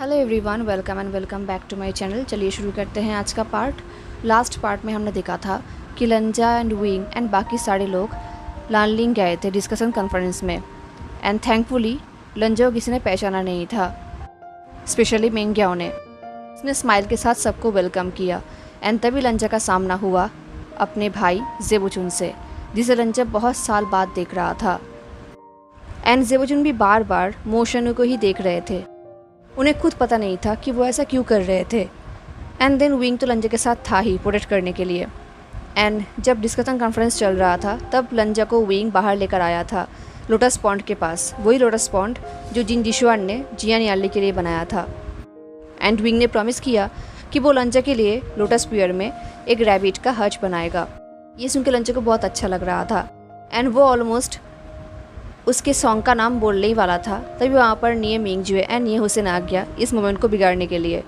Hello everyone, welcome back to my channel. चलिए शुरू करते हैं आज का पार्ट। लास्ट पार्ट में हमने देखा था कि लंजा एंड विंग एंड बाकी सारे लोग लानलिंग गए थे डिस्कशन कॉन्फ्रेंस में। एंड थैंकफुली लंजा को किसी ने पहचाना नहीं था, स्पेशली मेंग्याओ ने। उसने स्माइल के साथ सबको वेलकम किया। एंड तभी लंजा का सामना हुआ अपने भाई जेबुचुन से, जिसे लंजा बहुत साल बाद देख रहा था। एंड जेबुचुन भी बार बार मोशनु को ही देख रहे थे। उन्हें खुद पता नहीं था कि वो ऐसा क्यों कर रहे थे। एंड देन विंग तो लंजा के साथ था ही प्रोटेक्ट करने के लिए। एंड जब डिस्कशन कॉन्फ्रेंस चल रहा था तब लंजा को विंग बाहर लेकर आया था लोटस पॉन्ड के पास, वही लोटस पॉन्ड जो जिन जिशुआन ने जियान याली के लिए बनाया था। एंड विंग ने प्रॉमिस किया कि वो लंजा के लिए लोटस पियर में एक रैबिट का हज बनाएगा। ये सुनकर लंजा को बहुत अच्छा लग रहा था। एंड वो ऑलमोस्ट उसके सॉन्ग का नाम बोलने ही वाला था, तभी वहाँ पर निये मिंगजुए एंड निये हुसैन आ गया इस मोमेंट को बिगाड़ने के लिए।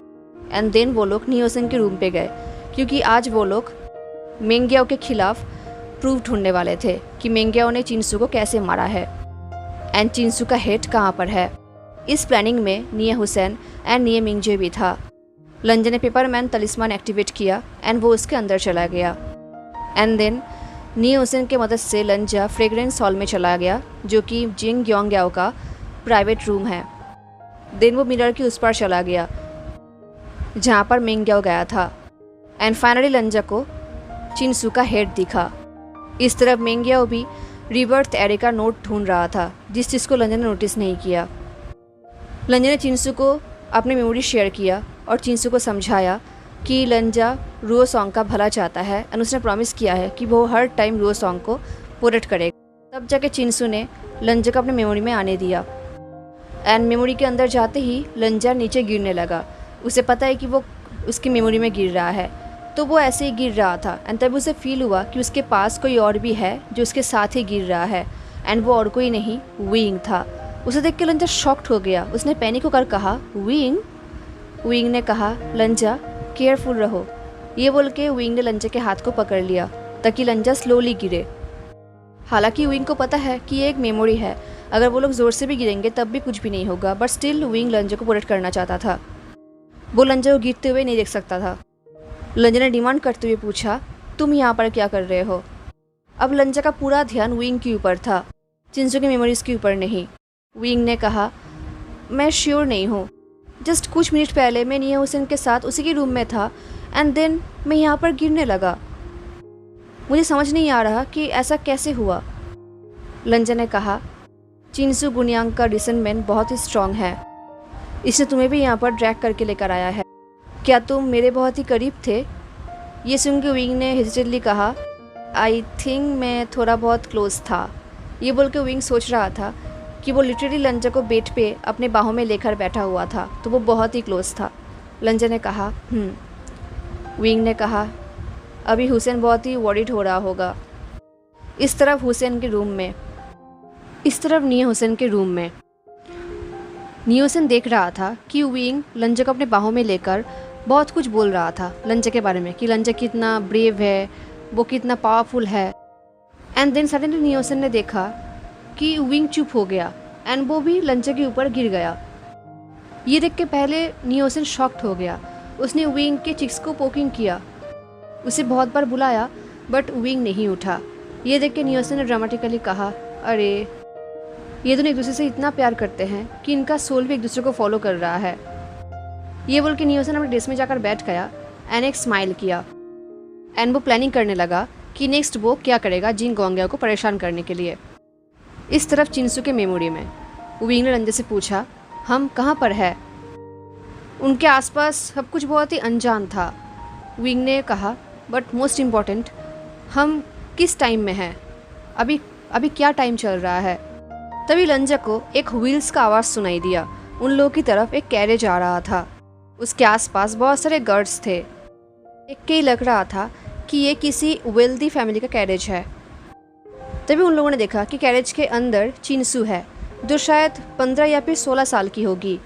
एंड देन वो लोग निये हुसैन के रूम पे गए, क्योंकि आज वो लोग मेंग्याओ के खिलाफ प्रूफ ढूंढने वाले थे कि मेंग्याओ ने चिंसू को कैसे मारा है एंड चिंसू का हेड कहाँ पर है। इस प्लानिंग में निये हुसैन एंड निये मिंगजुए भी था। लंजा ने पेपरमैन तलिस्मान एक्टिवेट किया एंड वो उसके अंदर चला गया। एंड देन निये हुसैन के मदद से लंजा फ्रेग्रेंस हॉल में चला गया, जो कि जिंग योंग्याओ का प्राइवेट रूम है। देन वो मिरर के उस पर चला गया जहाँ पर मेंग्याओ गया था। एंड फाइनली लंजा को चिंसू का हेड दिखा। इस तरफ मेंग्याओ भी रिबर्थ एरे का नोट ढूंढ रहा था, जिस चीज़ को लंजा ने नोटिस नहीं किया। लंजा ने चिंसू को अपनी मेमोरी शेयर किया और चिंसू को समझाया कि लंजा रुओ सॉन्ग का भला चाहता है एंड उसने प्रॉमिस किया है कि वो हर टाइम रुओ सॉन्ग को प्रोटेक्ट करेगा। तब जाके चिंसू ने लंजा को अपने मेमोरी में आने दिया। एंड मेमोरी के अंदर जाते ही लंजा नीचे गिरने लगा। उसे पता है कि वो उसकी मेमोरी में गिर रहा है, तो वो ऐसे ही गिर रहा था। एंड तब उसे फील हुआ कि उसके पास कोई और भी है जो उसके साथ ही गिर रहा है। एंड वो और कोई नहीं, विंग था। उसे देख के लंजा शॉक्ड हो गया। उसने पैनिक होकर कहा, विंग? विंग ने कहा, लंजा केयरफुल रहो। ये बोल के विंग ने लंजा के हाथ को पकड़ लिया ताकि लंजा स्लोली गिरे। हालांकि विंग को पता है कि ये एक मेमोरी है, अगर वो लोग ज़ोर से भी गिरेंगे तब भी कुछ भी नहीं होगा, बट स्टिल विंग लंजा को प्रोटेक्ट करना चाहता था। वो लंजा को गिरते हुए नहीं देख सकता था। लंजा ने डिमांड करते हुए पूछा, तुम यहाँ पर क्या कर रहे हो? अब लंजा का पूरा ध्यान विंग के ऊपर था, चिंसू की मेमोरीज के ऊपर नहीं। विंग ने कहा, मैं श्योर नहीं हूँ, जस्ट कुछ मिनट पहले मैं निये हुसैन के साथ उसी के रूम में था एंड देन मैं यहाँ पर गिरने लगा। मुझे समझ नहीं आ रहा कि ऐसा कैसे हुआ। लंजा ने कहा, चिंसू गुनियांग का डिसेंडमेंट बहुत ही स्ट्रांग है, इसने तुम्हें भी यहाँ पर ड्रैग करके लेकर आया है। क्या तुम मेरे बहुत ही करीब थे? ये सुन के विंग ने हेजिटेटली कहा, आई थिंक मैं थोड़ा बहुत क्लोज था। ये बोल के विंग सोच रहा था कि वो लिटरली लंजा को बेड पे अपने बाहों में लेकर बैठा हुआ था, तो वो बहुत ही क्लोज था। लंजा ने कहा, विंग ने कहा, अभी हुसैन बहुत ही वॉरिड हो रहा होगा। इस तरफ हुसैन के रूम में, इस तरफ निये हुसैन के रूम में निये हुसैन देख रहा था कि विंग लंजा को अपने बाहों में लेकर बहुत कुछ बोल रहा था लंजा के बारे में, कि लंजा कितना ब्रेव है, वो कितना पावरफुल है। एंड देन सडनली निये हुसैन ने देखा कि विंग चुप हो गया एंड वो भी लंजा के ऊपर गिर गया। ये देख के पहले निये हुसैन शॉक्ड हो गया। उसने विंग के चिक्स को पोकिंग किया, उसे बहुत बार बुलाया, बट विंग नहीं उठा। ये देख के निये हुसैन ने ड्रामेटिकली कहा, अरे ये दोनों एक दूसरे से इतना प्यार करते हैं कि इनका सोल भी एक दूसरे को फॉलो कर रहा है। ये बोल के निये हुसैन अपने डेस्क में जाकर बैठ गया एंड एक स्माइल किया। एंड वो प्लानिंग करने लगा कि नेक्स्ट वो क्या करेगा जिंग योंग्याओ को परेशान करने के लिए। इस तरफ चिंसू के मेमोरी में विंग ने लंजा से पूछा, हम कहाँ पर है? उनके आसपास सब कुछ बहुत ही अनजान था। विंग ने कहा, बट मोस्ट इम्पॉर्टेंट, हम किस टाइम में हैं? अभी क्या टाइम चल रहा है? तभी लंजा को एक व्हील्स का आवाज़ सुनाई दिया। उन लोगों की तरफ एक कैरेज आ रहा था। उसके आसपास बहुत सारे गार्ड्स थे। देख के ही लग रहा था कि ये किसी वेल्दी फैमिली का कैरेज है। तभी उन लोगों ने देखा कि कैरेज के अंदर चिंसू है, जो शायद 15 या फिर 16 साल की होगी।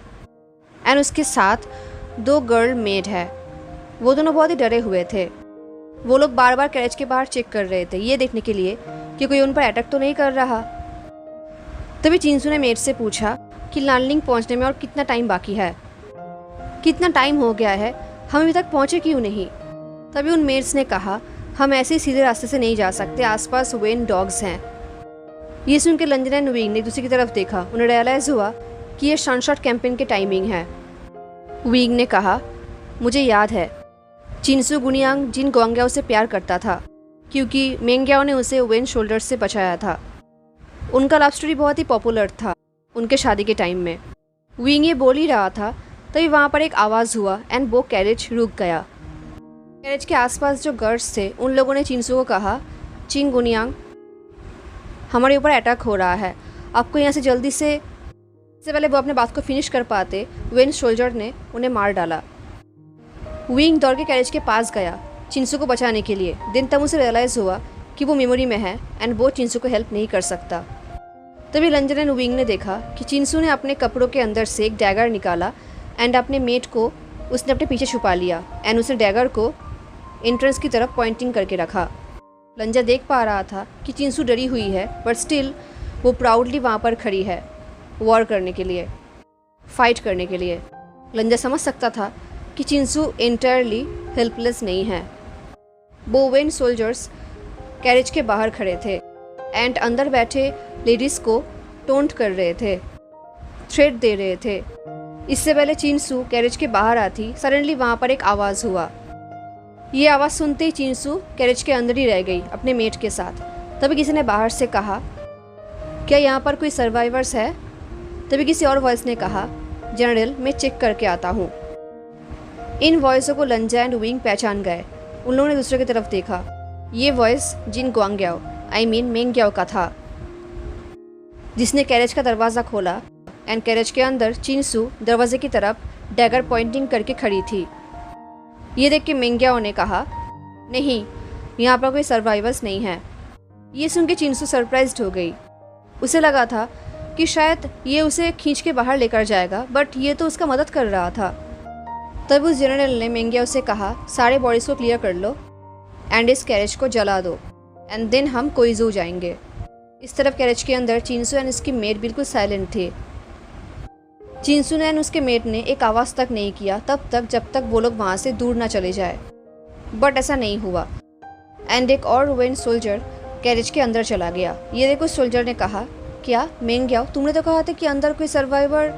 एंड उसके साथ 2 गर्ल मेड है। वो दोनों बहुत ही डरे हुए थे। वो लोग बार बार कैरेज के बाहर चेक कर रहे थे, ये देखने के लिए कि कोई उन पर अटैक तो नहीं कर रहा। तभी चिंसू ने मेड से पूछा कि लानलिंग पहुंचने में और कितना टाइम बाकी है। कितना टाइम हो गया है, हम अभी तक पहुँचे क्यों नहीं? तभी उन मेड्स ने कहा, हम ऐसे ही सीधे रास्ते से नहीं जा सकते, आसपास वेन डॉग्स हैं। ये सुन के लंजन एंड विंग ने दूसरी की तरफ देखा। उन्हें रियलाइज़ हुआ कि ये सनशॉट कैंपेन की टाइमिंग है। विंग ने कहा, मुझे याद है, चिंसू गुनियांग जिन गोंग्याओ से प्यार करता था क्योंकि मेंग्याओ ने उसे वेन शोल्डर्स से बचाया था। उनका लव स्टोरी बहुत ही पॉपुलर था उनके शादी के टाइम में। विंग ये बोल ही रहा था तभी वहाँ पर एक आवाज़ हुआ एंड वो कैरेज रुक गया। कैरेज के आसपास जो गर्ड्स थे उन लोगों ने चिंसू को कहा, चिंग गुनियांग, हमारे ऊपर अटैक हो रहा है, आपको यहाँ से जल्दी से। इससे पहले वो अपने बात को फिनिश कर पाते, वेन सोल्जर ने उन्हें मार डाला। विंग दौड़ के कैरेज के पास गया चिंसू को बचाने के लिए। दिन तब उसे रियलाइज़ हुआ कि वो मेमोरी में है एंड वो चिंसू को हेल्प नहीं कर सकता। तभी लंजन एंड विंग ने देखा कि चिंसू ने अपने कपड़ों के अंदर से एक डैगर निकाला एंड अपने मेट को उसने अपने पीछे छुपा लिया एंड उसने डैगर को एंट्रेंस की तरफ पॉइंटिंग करके रखा। लंजा देख पा रहा था कि चिंसू डरी हुई है बट स्टिल वो प्राउडली वहाँ पर खड़ी है वॉर करने के लिए, फाइट करने के लिए। लंजा समझ सकता था कि चिंसू एंटायरली हेल्पलेस नहीं है। वो वेन सोल्जर्स कैरेज के बाहर खड़े थे एंड अंदर बैठे लेडीज़ को टोंट कर रहे थे, थ्रेट दे रहे थे। इससे पहले चिंसू कैरेज के बाहर आती, सडनली वहाँ पर एक आवाज़ हुआ। ये आवाज़ सुनते ही चिंसू कैरेज के अंदर ही रह गई अपने मेट के साथ। तभी किसी ने बाहर से कहा, क्या यहाँ पर कोई सर्वाइवर्स है? तभी किसी और वॉइस ने कहा, जनरल मैं चेक करके आता हूँ। इन वॉइसों को लंजा एंड विंग पहचान गए। उन लोगों ने दूसरे की तरफ देखा। ये वॉइस जिन गुआंग्याओ मेंग्याओ का था जिसने कैरेज का दरवाज़ा खोला एंड कैरेज के अंदर चिंसू दरवाजे की तरफ डैगर पॉइंटिंग करके खड़ी थी। ये देख के मेंग्याओ ने कहा, नहीं, यहाँ पर कोई सर्वाइवर्स नहीं है। ये सुन के चिंसू सरप्राइज्ड हो गई। उसे लगा था कि शायद ये उसे खींच के बाहर लेकर जाएगा बट ये तो उसका मदद कर रहा था। तब उस जनरल ने मेंग्याओ से कहा, सारे बॉडीज़ को क्लियर कर लो एंड इस कैरेज को जला दो एंड देन हम कोइजू जाएंगे। इस तरफ कैरेज के अंदर चिंसू एंड उसकी मेट बिल्कुल साइलेंट थे। चिंसू ने एंड उसके मेट ने एक आवाज़ तक नहीं किया तब तक जब तक वो लोग वहाँ से दूर ना चले जाए, बट ऐसा नहीं हुआ एंड एक और वेन सोल्जर कैरेज के अंदर चला गया। ये देखो, सोल्जर ने कहा, क्या मेंग्याओ, तुमने तो कहा था कि अंदर कोई सर्वाइवर।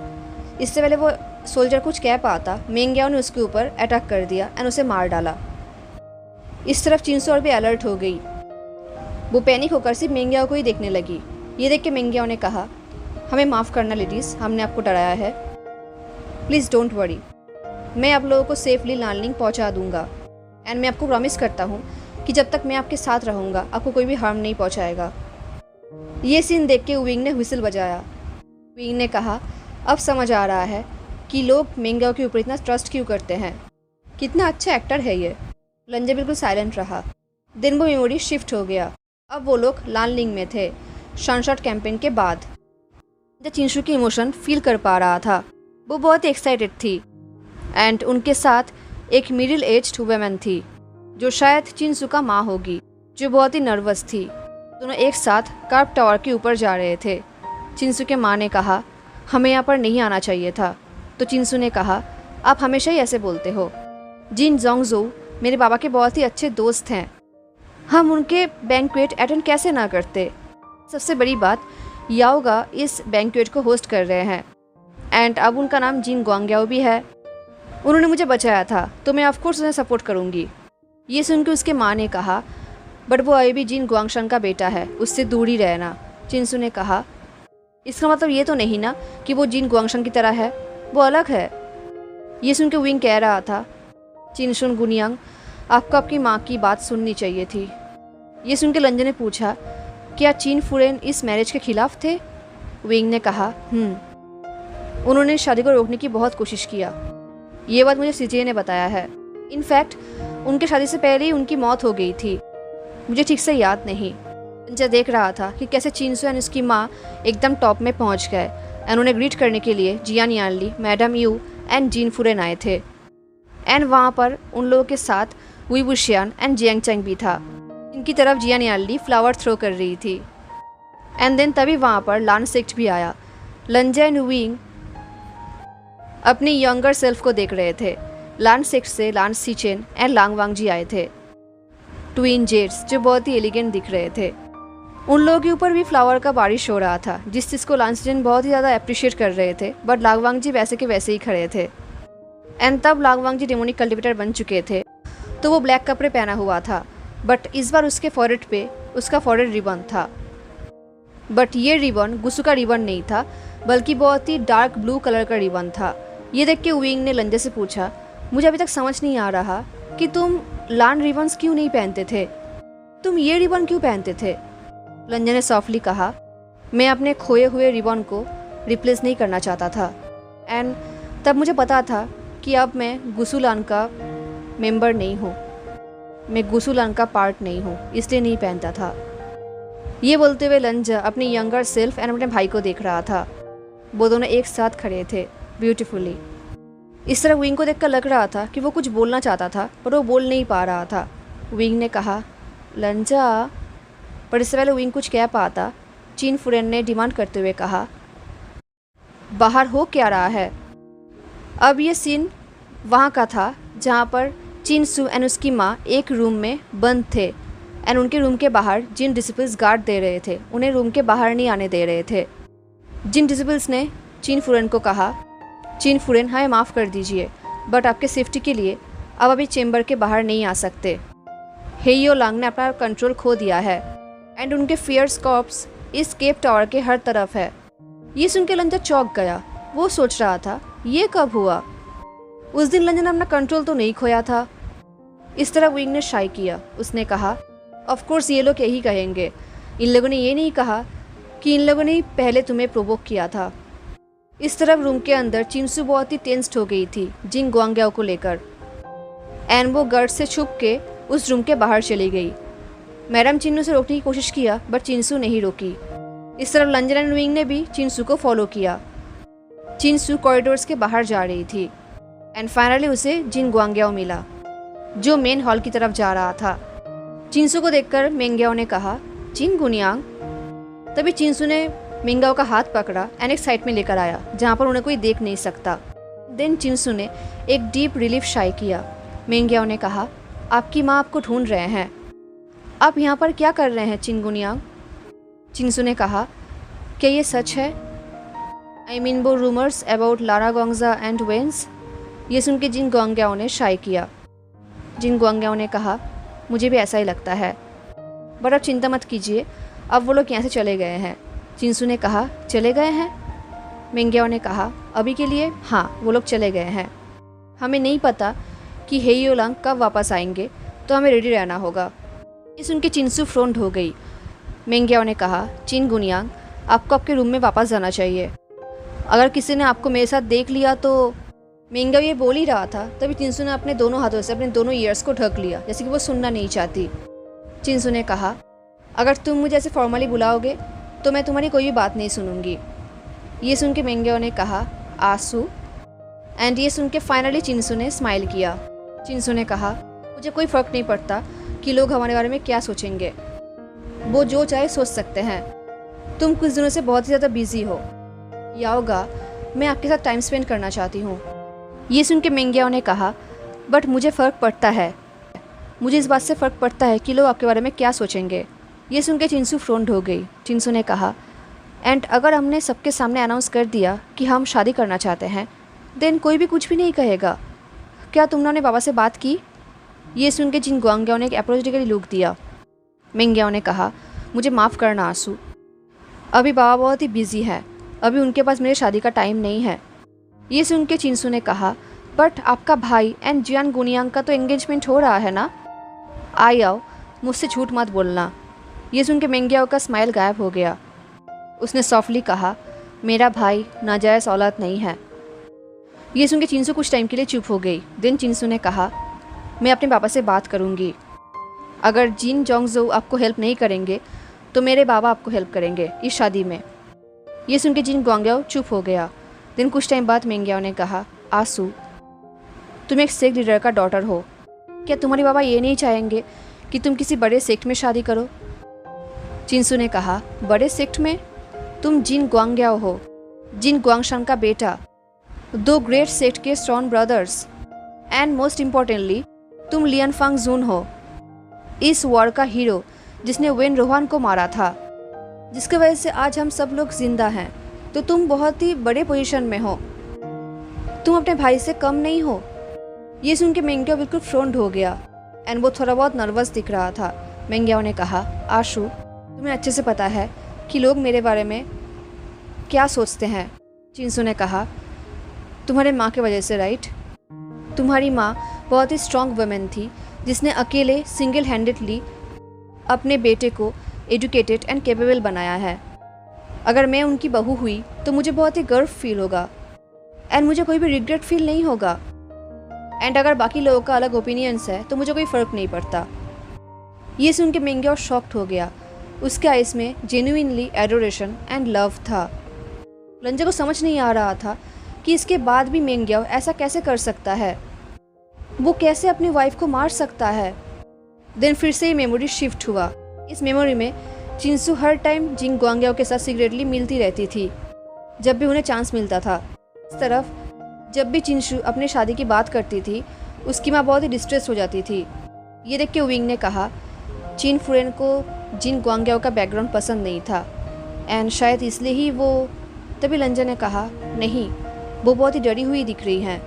इससे पहले वो सोल्जर कुछ कह पाता, मेंग्याओ ने उसके ऊपर अटैक कर दिया एंड उसे मार डाला। इस तरफ चिंसू और भी अलर्ट हो गई। वो पैनिक होकर सिर्फ मेंग्याओ को ही देखने लगी। ये देख के मेंग्याओ ने कहा, हमें माफ़ करना लेडीज़, हमने आपको डराया है। प्लीज़ डोंट वरी, मैं आप लोगों को सेफली लानलिंग पहुंचा दूंगा एंड मैं आपको प्रॉमिस करता हूं कि जब तक मैं आपके साथ रहूंगा आपको कोई भी हार्म नहीं पहुंचाएगा। ये सीन देख के विंग ने हुइसल बजाया। विंग ने कहा, अब समझ आ रहा है कि लोग मेंग्याओ के ऊपर इतना ट्रस्ट क्यों करते हैं। कितना अच्छा एक्टर है ये। लंजा बिल्कुल साइलेंट रहा। दिन वो मेमोरी शिफ्ट हो गया। अब वो लोग लानलिंग में थे सनशॉट कैंपेन के बाद। जब चिंसू की इमोशन फील कर पा रहा था, वो बहुत ही एक्साइटेड थी एंड उनके साथ एक मिडिल एज्ड वुमेन थी जो शायद चिंसू का माँ होगी, जो बहुत ही नर्वस थी। दोनों एक साथ कार्प टावर के ऊपर जा रहे थे। चिंसू के माँ ने कहा, हमें यहाँ पर नहीं आना चाहिए था। तो चिंसू ने कहा, आप हमेशा ही ऐसे बोलते हो। जिन जोंगजो मेरे पापा के बहुत ही अच्छे दोस्त हैं, हम उनके बैंक्वेट अटेंड कैसे ना करते। सबसे बड़ी बात, याओगा इस बैंक्वेट को होस्ट कर रहे हैं एंड अब उनका नाम जिन गुआंग्याओ भी है। उन्होंने मुझे बचाया था तो मैं ऑफकोर्स उन्हें सपोर्ट करूँगी। ये सुनकर उसके माँ ने कहा, बट वो अभी भी जिन गुआंगशन का बेटा है, उससे दूर ही रहना। चिंसू ने कहा, इसका मतलब ये तो नहीं ना कि वो जिन गुआंगशन की तरह है, वो अलग है। ये सुनकर विंग कह रहा था, चिंसुन गुनियांग, आपको आपकी माँ की बात सुननी चाहिए थी। ये सुनकर लंजा ने पूछा, क्या चीन फुरेन इस मैरिज के खिलाफ थे? विंग ने कहा, उन्होंने शादी को रोकने की बहुत कोशिश किया। ये बात मुझे सीजे ने बताया है। इनफैक्ट उनके शादी से पहले ही उनकी मौत हो गई थी, मुझे ठीक से याद नहीं। लंजा देख रहा था कि कैसे चिंसू एंड उसकी माँ एकदम टॉप में पहुँच गए एंड उन्हें ग्रीट करने के लिए जियान यानली, मैडम यू एंड जिन फुरेन आए थे एंड वहाँ पर उन लोगों के साथ वी बुशियान एंड जियांग चैंग भी था। इनकी तरफ जियान यानली फ्लावर थ्रो कर रही थी एंड देन तभी वहाँ पर लान सेक्ट भी आया। लंजा एंड विंग अपनी यंगर सेल्फ को देख रहे थे। लान सेक्ट से लान सीचेन एंड लांग वांगजी आए थे, ट्विन जेट्स जो बहुत ही एलिगेंट दिख रहे थे। उन लोगों के ऊपर भी फ्लावर का बारिश हो रहा था, जिस चीज़ को लान सीचेन बहुत ही ज़्यादा अप्रिशिएट कर रहे थे, बट लांग वांगजी वैसे के वैसे ही खड़े थे। एंड तब लांग वांगजी डेमोनिक कल्टिवेटर बन चुके थे, तो वो ब्लैक कपड़े पहना हुआ था, बट इस बार उसके फॉरहेड पे उसका फॉरहेड रिबन था। बट ये रिबन गुसु का रिबन नहीं था, बल्कि बहुत ही डार्क ब्लू कलर का रिबन था। ये देख के विंग ने लंजे से पूछा, मुझे अभी तक समझ नहीं आ रहा कि तुम लान रिबन्स क्यों नहीं पहनते थे, तुम ये रिबन क्यों पहनते थे। लंजे ने सॉफ्टली कहा, मैं अपने खोए हुए रिबन को रिप्लेस नहीं करना चाहता था, एंड तब मुझे पता था कि अब मैं गुसुलान का मेंबर नहीं हूँ, मैं गुसुलान का पार्ट नहीं हूँ, इसलिए नहीं पहनता था। ये बोलते हुए लंजा अपनी यंगर सेल्फ एंड अपने भाई को देख रहा था। वो दोनों एक साथ खड़े थे ब्यूटीफुली। इस तरह विंग को देखकर लग रहा था कि वो कुछ बोलना चाहता था, पर वो बोल नहीं पा रहा था। विंग ने कहा, लंजा, पर इससे पहले विंग कुछ कह पाता, चीन फुरेन ने डिमांड करते हुए कहा, बाहर हो क्या रहा है। अब ये सीन वहाँ का था जहाँ पर चिन सू एंड उसकी माँ एक रूम में बंद थे, एंड उनके रूम के बाहर जिन डिसिपल्स गार्ड दे रहे थे, उन्हें रूम के बाहर नहीं आने दे रहे थे। जिन डिसिपल्स ने चीन फुरेन को कहा, चीन फुरेन हमें माफ़ कर दीजिए, बट आपके सेफ्टी के लिए अब अभी चेंबर के बाहर नहीं आ सकते। हेयो लांग ने अपना कंट्रोल खो दिया है, एंड उनके फियर्स कॉर्प्स इस केप टावर के हर तरफ है। ये सुन के लंजा चौंक गया। वो सोच रहा था, ये कब हुआ। उस दिन लंजा ने अपना कंट्रोल तो नहीं खोया था। इस तरह विंग ने शाई किया। उसने कहा, ऑफ कोर्स ये लोग यही कहेंगे, इन लोगों ने ये नहीं कहा कि इन लोगों ने पहले तुम्हें प्रोवोक किया था। इस तरफ रूम के अंदर चिंसू बहुत ही टेंस्ड हो गई थी जिन गुआंग्याओ को लेकर, एंड वो गर्ड से छुप के उस रूम के बाहर चली गई। मैडम चिन्नू से रोकने की कोशिश किया, बट चिंसू नहीं रोकी। इस तरफ लंजन एंड विंग ने भी चिंसू को फॉलो किया। चिंसू कॉरिडोर्स के बाहर जा रही थी, एंड फाइनली उसे जिन गुआंग्याओ मिला जो मेन हॉल की तरफ जा रहा था। चिंसू को देखकर मेंग्याओ ने कहा, जिन गुनियांग। तभी चिंसू ने मेंग्याओ का हाथ पकड़ा एंड एक साइड में लेकर आया जहाँ पर उन्हें कोई देख नहीं सकता। देन चिंसू ने एक डीप रिलीफ शाई किया। मेंग्याओ ने कहा, आपकी माँ आपको ढूंढ रहे हैं, आप यहाँ पर क्या कर रहे हैं चिन गुनियांग। चिंसू ने कहा, क्या ये सच है, आई मीन वो रूमर्स अबाउट लारा गोंगजा एंड वेंस। ये सुन के जिन गुआंग्याओ ने शाई किया। जिन गुआंग्याओ ने कहा, मुझे भी ऐसा ही लगता है, बट अब चिंता मत कीजिए, अब वो लोग यहाँ से चले गए हैं। चिंसू ने कहा, चले गए हैं। मेंग्याओ ने कहा, अभी के लिए हाँ, वो लोग चले गए हैं। हमें नहीं पता कि हेयो लांग कब वापस आएंगे, तो हमें रेडी रहना होगा। ये सुन के चिंसू फ्रोंट हो गई। मेंग्याओ ने कहा, चिन गुनियांग, आपको आपके रूम में वापस जाना चाहिए। अगर किसी ने आपको मेरे साथ देख लिया तो। मेंग्याओ ये बोल ही रहा था, तभी चिंसू ने अपने दोनों हाथों से अपने दोनों ईयर्स को ढक लिया, जैसे कि वो सुनना नहीं चाहती। चिंसू ने कहा, अगर तुम मुझे ऐसे फॉर्मली बुलाओगे तो मैं तुम्हारी कोई भी बात नहीं सुनूंगी। ये सुन के मेंग्याओ ने कहा, आंसू। एंड ये सुन के फाइनली चिंसू ने स्माइल किया। चिंसू ने कहा, मुझे कोई फ़र्क नहीं पड़ता कि लोग हमारे बारे में क्या सोचेंगे, वो जो चाहे सोच सकते हैं। तुम कुछ दिनों से बहुत ही ज़्यादा बिजी हो, याओगा, मैं आपके साथ टाइम स्पेंड करना चाहती हूँ। ये सुन के मेंग्याओ ने कहा, बट मुझे फ़र्क पड़ता है, मुझे इस बात से फ़र्क पड़ता है कि लोग आपके बारे में क्या सोचेंगे। ये सुन के चिंसू फ्रोंट हो गई। चिंसू ने कहा, एंड अगर हमने सबके सामने अनाउंस कर दिया कि हम शादी करना चाहते हैं, देन कोई भी कुछ भी नहीं कहेगा। क्या तुमने अपने बाबा से बात की। ये सुन के जिन गुआंग्याओ ने एक अप्रोचेटिकली लुक दिया। मेंग्याओ ने कहा, मुझे माफ़ करना आंसू, अभी बाबा बहुत ही बिजी है, अभी उनके पास मेरे शादी का टाइम नहीं है। ये सुन के चिंसू ने कहा, बट आपका भाई एंड जियान गुनियांग का तो एंगेजमेंट हो रहा है ना, आओ, मुझसे झूठ मत बोलना। ये सुन के मेंग्याओ का स्माइल गायब हो गया। उसने सॉफ्टली कहा, मेरा भाई नाजायज़ औलाद नहीं है। ये सुन के चिंसू कुछ टाइम के लिए चुप हो गई। देन चिंसू ने कहा, मैं अपने पापा से बात करूंगी, अगर जिन जोंगजो आपको हेल्प नहीं करेंगे तो मेरे बाबा आपको हेल्प करेंगे इस शादी में। ये सुन के जिन गुआंग्याओ चुप हो गया। देन कुछ टाइम बाद मेंग्याओ ने कहा, आंसू, तुम एक सेक्ट लीडर का डॉटर हो, क्या तुम्हारे बाबा ये नहीं चाहेंगे कि तुम किसी बड़े सेक्ट में शादी करो। चिंसू ने कहा, बड़े सेक्ट में, तुम जिन गुआंग्याओ हो, जिन गुआंगशान का बेटा, दो ग्रेट सेक्ट के strong brothers, and most importantly तुम लियन फांग जून हो, इस वॉर का हीरो जिसने वेन रोहान को मारा था, जिसकी वजह से आज हम सब लोग जिंदा हैं। तो तुम बहुत ही बड़े पोजीशन में हो, तुम अपने भाई से कम नहीं हो। ये सुन के मेंग्याओ बिल्कुल फ्रॉन्ट हो गया एंड वो थोड़ा बहुत नर्वस दिख रहा था। मेंग्याओ ने कहा, आशु तुम्हें अच्छे से पता है कि लोग मेरे बारे में क्या सोचते हैं। चिंसू ने कहा, तुम्हारे माँ की वजह से, राइट? तुम्हारी माँ बहुत ही स्ट्रॉन्ग वुमेन थी जिसने अकेले सिंगल हैंडेडली अपने बेटे को एजुकेटेड एंड कैपेबल बनाया है। अगर मैं उनकी बहू हुई तो मुझे बहुत ही गर्व फील होगा एंड मुझे कोई भी रिग्रेट फील नहीं होगा। एंड अगर बाकी लोगों का अलग ओपिनियंस है तो मुझे कोई फ़र्क नहीं पड़ता। ये सुन के मेंग्याओ शॉक्ड हो गया। उसके आइज़ में जेन्युइनली एडोरेशन एंड लव था। लंजा को समझ नहीं आ रहा था कि इसके बाद भी मेंग्याओ ऐसा कैसे कर सकता है, वो कैसे अपनी वाइफ को मार सकता है। देन फिर से ये मेमोरी शिफ्ट हुआ। इस मेमोरी में चिंसू हर टाइम जिंग ग्वांग्याओ के साथ सीक्रेटली मिलती रहती थी जब भी उन्हें चांस मिलता था। इस तरफ जब भी चिंसू अपने शादी की बात करती थी उसकी माँ बहुत ही डिस्ट्रेस हो जाती थी। ये देख के विंग ने कहा, चिन फुरेन को जिंग ग्वांग्याओ का बैकग्राउंड पसंद नहीं था एंड शायद इसलिए ही वो। तभी लंजा ने कहा, नहीं, वो बहुत ही डरी हुई दिख रही हैं।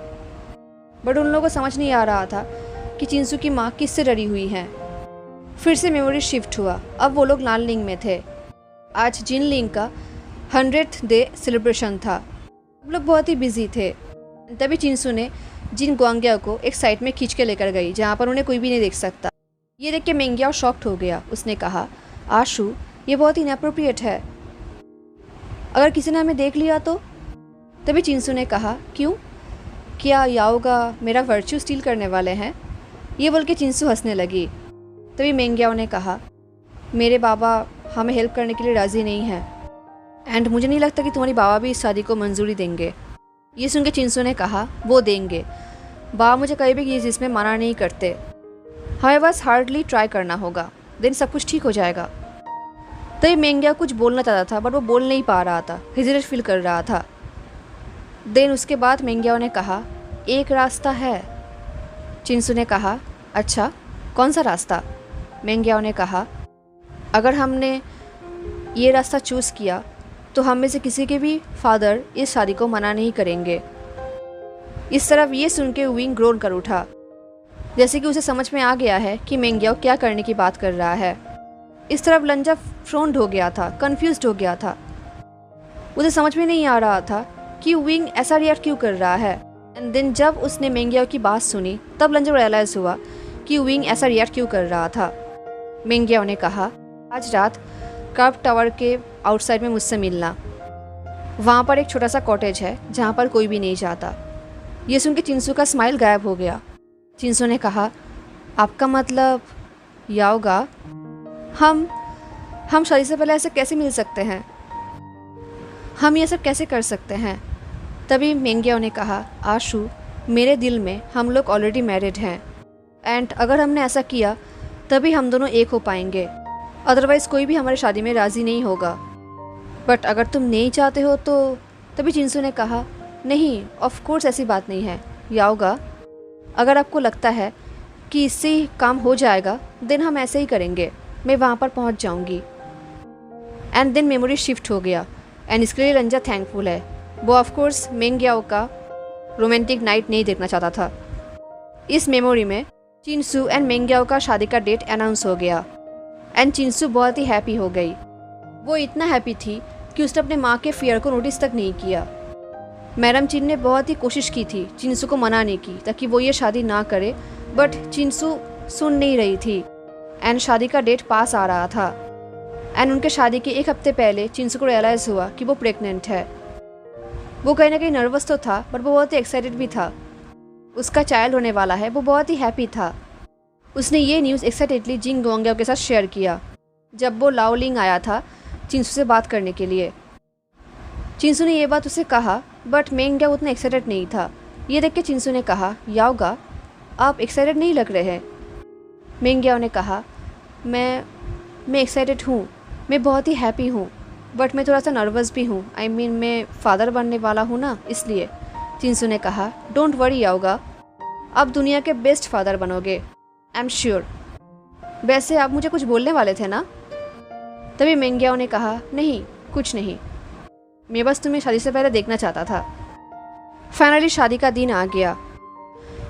बट उन लोगों को समझ नहीं आ रहा था कि चिंसू की माँ किससे डरी हुई हैं। फिर से मेमोरी शिफ्ट हुआ। अब वो लोग नानलिंग में थे। आज जिनलिंग का 100th डे सेलिब्रेशन था। सब लोग बहुत ही बिजी थे। तभी चिंसू ने जिन ग्वांग्याओ को एक साइड में खींच के लेकर गई जहाँ पर उन्हें कोई भी नहीं देख सकता। ये देख के मेंग्याओ शॉक्ड हो गया। उसने कहा, आशु ये बहुत ही इनअप्रोप्रिएट है, अगर किसी ने हमें देख लिया तो? तभी चिंसू ने कहा, क्यों, क्या याओगा मेरा वर्च्यू स्टील करने वाले हैं? ये बोल के चिंसू हंसने लगी। तभी मेंग्याओ ने कहा, मेरे बाबा हमें हेल्प करने के लिए राज़ी नहीं हैं एंड मुझे नहीं लगता कि तुम्हारी बाबा भी इस शादी को मंजूरी देंगे। ये सुन के चिंसू ने कहा, वो देंगे, बाबा मुझे कभी भी ये चीज़ में मना नहीं करते, हमें बस हार्डली ट्राई करना होगा, देन सब कुछ ठीक हो जाएगा। तभी मेंग्याओ कुछ बोलना चाहता था बट वो बोल नहीं पा रहा था, हेजिटेट फील कर रहा था। देन उसके बाद मेंग्याओ ने कहा, एक रास्ता है। चिंसू ने कहा, अच्छा कौन सा रास्ता? मेंग्याओ ने कहा, अगर हमने ये रास्ता चूज़ किया तो हम में से किसी के भी फादर इस शादी को मना नहीं करेंगे। इस तरफ ये सुन के विंग ग्रोन कर उठा, जैसे कि उसे समझ में आ गया है कि मेंग्याओ क्या करने की बात कर रहा है। इस तरफ लंजा फ्रॉन्ट हो गया था, कन्फ्यूज्ड हो गया था। उसे समझ में नहीं आ रहा था कि विंग ऐसा रिएक्ट क्यों कर रहा है। एंड देन जब उसने मेंग्याओ की बात सुनी तब लंजा को रियलाइज़ हुआ कि विंग ऐसा रिएक्ट क्यों कर रहा था। मेंग्याओ ने कहा, आज रात कर्व टावर के आउटसाइड में मुझसे मिलना, वहाँ पर एक छोटा सा कॉटेज है जहाँ पर कोई भी नहीं जाता। ये सुन के चिंसू का स्माइल गायब हो गया। चिंसू ने कहा, आपका मतलब याओगा, हम शादी से पहले ऐसे कैसे मिल सकते हैं, हम ये सब कैसे कर सकते हैं? तभी मेंग्याओ ने कहा, आशु मेरे दिल में हम लोग ऑलरेडी मैरिड हैं एंड अगर हमने ऐसा किया तभी हम दोनों एक हो पाएंगे, अदरवाइज़ कोई भी हमारी शादी में राज़ी नहीं होगा। बट अगर तुम नहीं चाहते हो तो? तभी चिंसू ने कहा, नहीं, ऑफ कोर्स ऐसी बात नहीं है याओगा, अगर आपको लगता है कि इससे ही काम हो जाएगा देन हम ऐसे ही करेंगे, मैं वहाँ पर पहुँच जाऊँगी। एंड देन मेमोरी शिफ्ट हो गया एंड इसके लिए रंजा थैंकफुल है। वो ऑफ कोर्स मेंग्याओ का रोमांटिक नाइट नहीं देखना चाहता था। इस मेमोरी में चिंसू एंड मेंग्याओ का शादी का डेट अनाउंस हो गया एंड चिंसू बहुत ही हैप्पी हो गई। वो इतना हैप्पी थी कि उसने अपने माँ के फियर को नोटिस तक नहीं किया। मैडम चिन ने बहुत ही कोशिश की थी चिंसू को मनाने की ताकि वो ये शादी ना करे, बट चिंसू सुन नहीं रही थी एंड शादी का डेट पास आ रहा था। एंड उनके शादी के एक हफ्ते पहले चिंसू को रियलाइज़ हुआ कि वो प्रेग्नेंट है। वो कहीं ना कहीं नर्वस तो था बट वो बहुत ही एक्साइटेड भी था। उसका चाइल्ड होने वाला है, वो बहुत ही हैप्पी था। उसने ये न्यूज़ एक्साइटेडली जिंग ग्वांग्याओ के साथ शेयर किया जब वो लाओलिंग आया था चिंसू से बात करने के लिए। चिंसू ने ये बात उसे कहा बट मेंग्याओ उतना एक्साइटेड नहीं था। ये देख के चिंसू ने कहा, याओगा आप एक्साइटेड नहीं लग रहे हैं। मेंग्याओ ने कहा, मैं एक्साइटेड हूँ, मैं बहुत ही हैप्पी हूँ, बट मैं थोड़ा सा नर्वस भी हूँ। आई मीन मैं फादर बनने वाला हूँ ना, इसलिए। चिंसू ने कहा, डोंट वरी याओगा, आप दुनिया के बेस्ट फादर बनोगे, आई एम श्योर। वैसे आप मुझे कुछ बोलने वाले थे ना? तभी मेंग्याओ ने कहा, नहीं कुछ नहीं, मैं बस तुम्हें शादी से पहले देखना चाहता था। फाइनली शादी का दिन आ गया।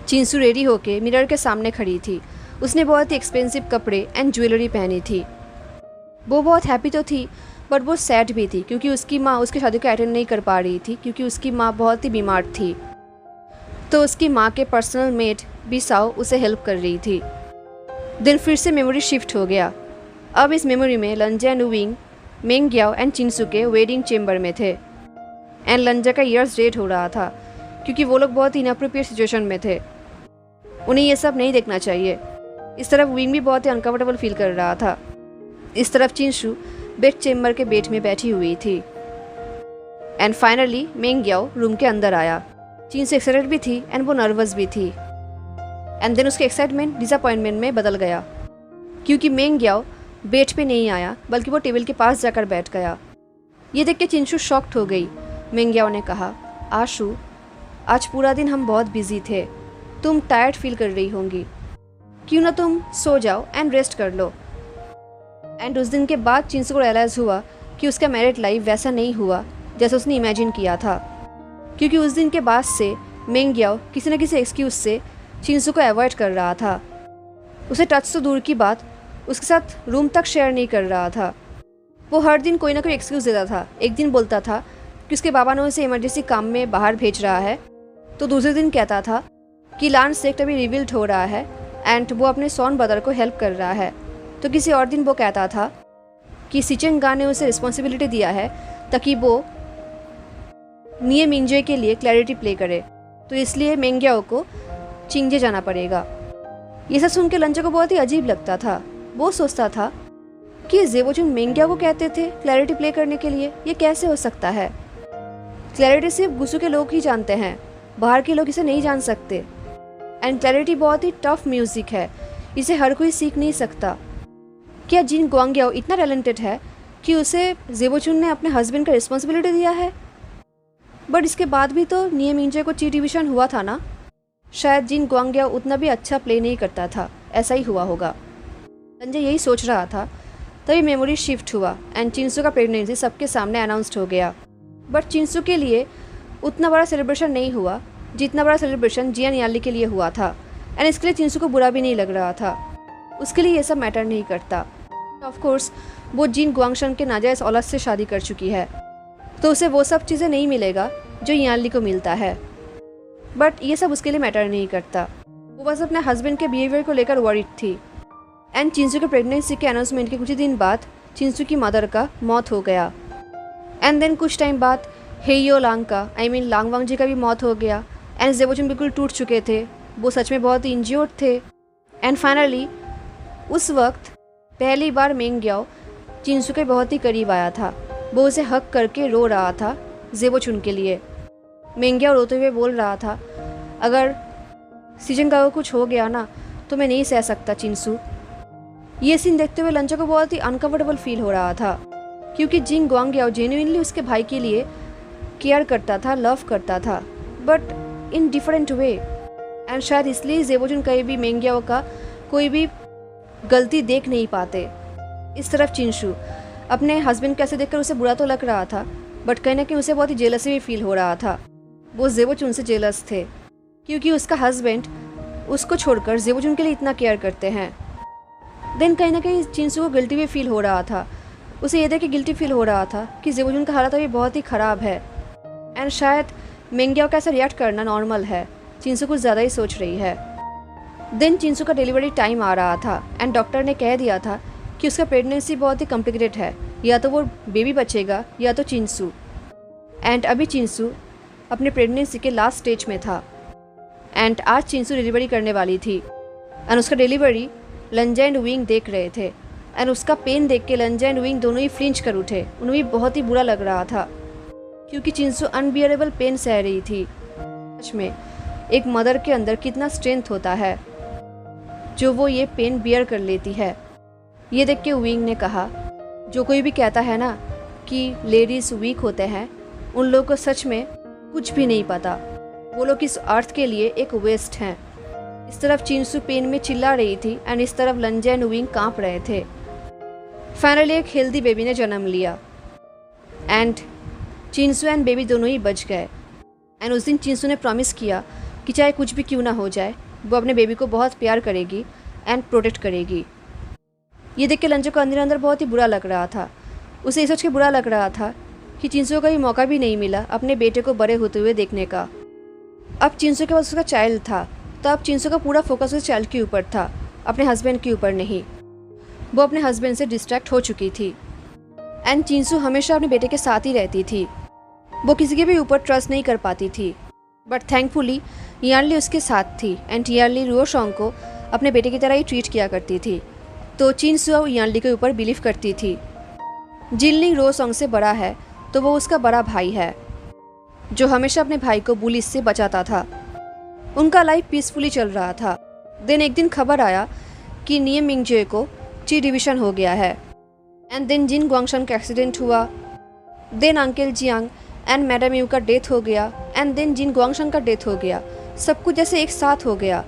चिंसू रेडी होके मिरर के सामने खड़ी थी। उसने बहुत ही एक्सपेंसिव कपड़े एंड ज्वेलरी पहनी थी। वो बहुत हैप्पी तो थी बट वो सैड भी थी क्योंकि उसकी माँ उसकी शादी को अटेंड नहीं कर पा रही थी क्योंकि उसकी माँ बहुत ही बीमार थी। तो उसकी माँ के पर्सनल मेड बिसाओ उसे हेल्प कर रही थी। दिन फिर से मेमोरी शिफ्ट हो गया। अब इस मेमोरी में लंजा एंड विंग, मेंग्याओ एंड चिंसू के वेडिंग चेम्बर में थे एंड लंजा का ईयर्स डेट हो रहा था क्योंकि वो लोग बहुत ही इनअप्रोप्रिएट सिचुएशन में थे। उन्हें ये सब नहीं देखना चाहिए। इस तरफ विंग भी बहुत ही अनकंफर्टेबल फील कर रहा था। इस तरफ चिंसू बेड चेम्बर के बेड में बैठी हुई थी। एंड फाइनली मेंग्याओ रूम के अंदर आया। चिंसू एक्साइटेड भी थी एंड वो नर्वस भी थी। एंड देन उसके एक्साइटमेंट डिसअपॉइंटमेंट में बदल गया क्योंकि मेंग्याओ बेड पे नहीं आया बल्कि वो टेबल के पास जाकर बैठ गया। ये देख के चिंसू शॉक्ड हो गई। मेंग्याओ ने कहा, आशु, आज पूरा दिन हम बहुत बिजी थे, तुम टायर्ड फील कर रही होंगी, क्यों ना तुम सो जाओ एंड रेस्ट कर लो। एंड उस दिन के बाद चिंसू को रियलाइज़ हुआ कि उसका मैरिड लाइफ वैसा नहीं हुआ जैसा उसने इमेजिन किया था क्योंकि उस दिन के बाद से मेंग्याओ किसी न किसी एक्सक्यूज़ से चिंसू को अवॉइड कर रहा था। उसे टच तो दूर की बात, उसके साथ रूम तक शेयर नहीं कर रहा था। वो हर दिन कोई ना कोई एक्सक्यूज़ देता था। एक दिन बोलता था कि उसके बाबा ने उसे इमरजेंसी काम में बाहर भेज रहा है, तो दूसरे दिन कहता था कि लैंड सेक्ट अभी रिवील्ड हो रहा है एंड वो अपने सॉन ब्रदर को हेल्प कर रहा है। तो किसी और दिन वो कहता था कि सिचेंगा ने उसे रिस्पॉन्सिबिलिटी दिया है ताकि वो निये मिंजे के लिए क्लैरिटी प्ले करे, तो इसलिए मेंग्याओ को चिंजे जाना पड़ेगा। ये सब सुन के लंजा को बहुत ही अजीब लगता था। वो सोचता था कि ज़ेबोचुन मेंग्याओ को कहते थे क्लैरिटी प्ले करने के लिए, ये कैसे हो सकता है? क्लैरिटी सिर्फ गुसू के लोग ही जानते हैं, बाहर के लोग इसे नहीं जान सकते। एंड क्लैरिटी बहुत ही टफ म्यूज़िक है, इसे हर कोई सीख नहीं सकता। क्या जिन गुआंग्याओ इतना टैलेंटेड है कि उसे ज़ेबोचुन ने अपने हस्बैंड का रिस्पॉन्सिबिलिटी दिया है? बट इसके बाद भी तो निये मिंजे को ची डिवीज़न हुआ था ना। शायद जिन गुआंग्याओ उतना भी अच्छा प्ले नहीं करता था, ऐसा ही हुआ होगा। संजय यही सोच रहा था तभी मेमोरी शिफ्ट हुआ एंड चिंसू का प्रेगनेंसी सबके सामने अनाउंस्ड हो गया। बट चिंसू के लिए उतना बड़ा सेलिब्रेशन नहीं हुआ जितना बड़ा सेलिब्रेशन जियान याली के लिए हुआ था। एंड इसके लिए चिंसू को बुरा भी नहीं लग रहा था। उसके लिए ये सब मैटर नहीं करता। ऑफ कोर्स वो जिन गुआंगशन के नाजायज़ औलाद से शादी कर चुकी है, तो उसे वो सब चीज़ें नहीं मिलेगा जो याली को मिलता है। बट ये सब उसके लिए मैटर नहीं करता। वो बस अपने हस्बैंड के बिहेवियर को लेकर वरीड थी। एंड चिंसू के प्रेगनेंसी के अनाउंसमेंट के कुछ ही दिन बाद चिंसू की मदर का मौत हो गया। एंड देन कुछ टाइम बाद हेयो लांग का लांग वांग जी का भी मौत हो गया। एंड ज़ेबोचुन बिल्कुल टूट चुके थे, वो सच में बहुत ही इंज्योर्ड थे। एंड फाइनली उस वक्त पहली बार मेंग्याओ चिंसू के बहुत ही करीब आया था। वो उसे हक करके रो रहा था ज़ेबोचुन के लिए। मेंग्याओ रोते हुए बोल रहा था, अगर सिजेंगा को कुछ हो गया ना तो मैं नहीं सह सकता चिंसू। ये सीन देखते हुए लंचा को बहुत ही अनकंफर्टेबल फील हो रहा था क्योंकि जिन गुआंग्याओ जेन्युइनली उसके भाई के लिए केयर करता था, लव करता था, but in different way. And शायद इसलिए ज़ेबोचुन कहीं भी मेंग्याओ का कोई भी गलती देख नहीं पाते। इस तरफ चिंसू अपने हस्बैंड कैसे देखकर उसे बुरा तो लग रहा था, बट कहीं ना कहीं उसे बहुत ही जेलसी भी फील हो रहा था। वो ज़ेबोचुन से जेलस थे क्योंकि उसका हस्बैंड उसको छोड़कर ज़ेबोचुन के लिए इतना केयर करते हैं। देन कहीं ना कहीं चिंसू को गिल्टी भी फील हो रहा था। उसे ये देख के गिल्टी फील हो रहा था कि ज़ेबोचुन का हालत अभी बहुत ही ख़राब है एंड शायद मेंग्याओ का ऐसा रिएक्ट करना नॉर्मल है। चिंसू कुछ ज़्यादा ही सोच रही है। देन चिंसू का डिलीवरी टाइम आ रहा था एंड डॉक्टर ने कह दिया था कि उसका प्रेगनेंसी बहुत ही कॉम्प्लिकेटेड है, या तो वो बेबी बचेगा या तो चिंसू। एंड अभी चिंसू अपने प्रेगनेंसी के लास्ट स्टेज में था एंड आज चिंसू डिलीवरी करने वाली थी। एंड उसका डिलीवरी लंजा एंड विंग देख रहे थे एंड उसका पेन देख के लंजा एंड विंग दोनों ही फ्लिंच कर उठे। उन्हें भी बहुत ही बुरा लग रहा था क्योंकि चिंसू अनबियरेबल पेन सह रही थी। सच में एक मदर के अंदर कितना स्ट्रेंथ होता है जो वो ये पेन बियर कर लेती है। ये देख के विंग ने कहा, जो कोई भी कहता है ना कि लेडीज़ वीक होते हैं, उन लोगों को सच में कुछ भी नहीं पता। वो लोग इस अर्थ के लिए एक वेस्ट हैं। इस तरफ चिंसू पेन में चिल्ला रही थी एंड इस तरफ लंजा एंड विंग कांप रहे थे। फाइनली एक हेल्दी बेबी ने जन्म लिया एंड चिंसू एंड बेबी दोनों ही बच गए। एंड उस दिन चिंसू ने प्रॉमिस किया कि चाहे कुछ भी क्यों ना हो जाए वो अपने बेबी को बहुत प्यार करेगी एंड प्रोटेक्ट करेगी। ये देख के लंजो को अंदर अंदर बहुत ही बुरा लग रहा था। उसे ये सोच के बुरा लग रहा था कि चिंसू को ये मौका भी नहीं मिला अपने बेटे को बड़े होते हुए देखने का। अब चिंसू के पास उसका चाइल्ड था, तो अब चिंसू का पूरा फोकस उस चाइल्ड के ऊपर था, अपने हस्बैंड के ऊपर नहीं। वो अपने हस्बैंड से डिस्ट्रैक्ट हो चुकी थी एंड चिंसू हमेशा अपने बेटे के साथ ही रहती थी। वो किसी के भी ऊपर ट्रस्ट नहीं कर पाती थी, बट थैंकफुली यानली उसके साथ थी एंड यानली रुओशोंग को अपने बेटे की तरह ही ट्रीट किया करती थी। तो चिंसू अब यानली के ऊपर बिलीव करती थी। जिनलिंग रुओशोंग से बड़ा है तो वो उसका बड़ा भाई है जो हमेशा अपने भाई को बुलिस से बचाता था। उनका लाइफ पीसफुली चल रहा था। देन एक दिन खबर आया कि नियम मिंगजे को ची डिवीजन हो गया है एंड देन जिन ग्वांगशन का एक्सीडेंट हुआ। Then uncle Jiang and madam Yu का डेथ हो गया एंड देन जिन ग्वांगशन का डेथ हो गया। सब कुछ जैसे एक साथ हो गया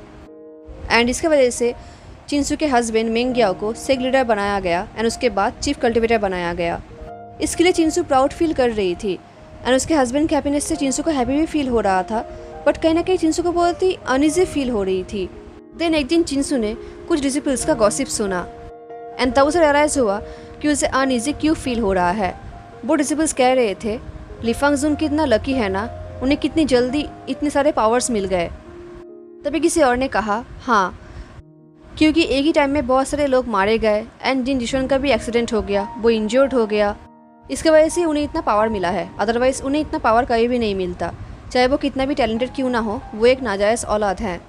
एंड इसके वजह से चिंसू के हस्बैंड मेंग ग्याओ को सेग लीडर बनाया गया एंड उसके बाद चीफ कल्टिवेटर बनाया गया। इसके लिए चिंसू प्राउड फील कर रही थी एंड उसके हस्बैंड के हैप्पीनेस से चिंसू को हैप्पी भी फील हो रहा था, बट कहीं ना कहीं चिंसू को बहुत ही अनइजी फील हो रही थी। देन एक दिन चिंसू ने कुछ डिसिपल्स का गॉसिप सुना एंड तब उसे रियलाइज हुआ कि उसे अनइजी क्यों फील हो रहा है। वो डिसिपल्स कह रहे थे लिफांगजुन कितना लकी है ना, उन्हें कितनी जल्दी इतने सारे पावर्स मिल गए। तभी किसी और ने कहा हाँ, क्योंकि एक ही टाइम में बहुत सारे लोग मारे गए एंड जिन जिशन का भी एक्सीडेंट हो गया, वो इंजर्ड हो गया। इसकी वजह से उन्हें इतना पावर मिला है, अदरवाइज उन्हें इतना पावर कभी भी नहीं मिलता। चाहे वो कितना भी टैलेंटेड क्यों ना हो, वो एक नाजायज़ औलाद हैं।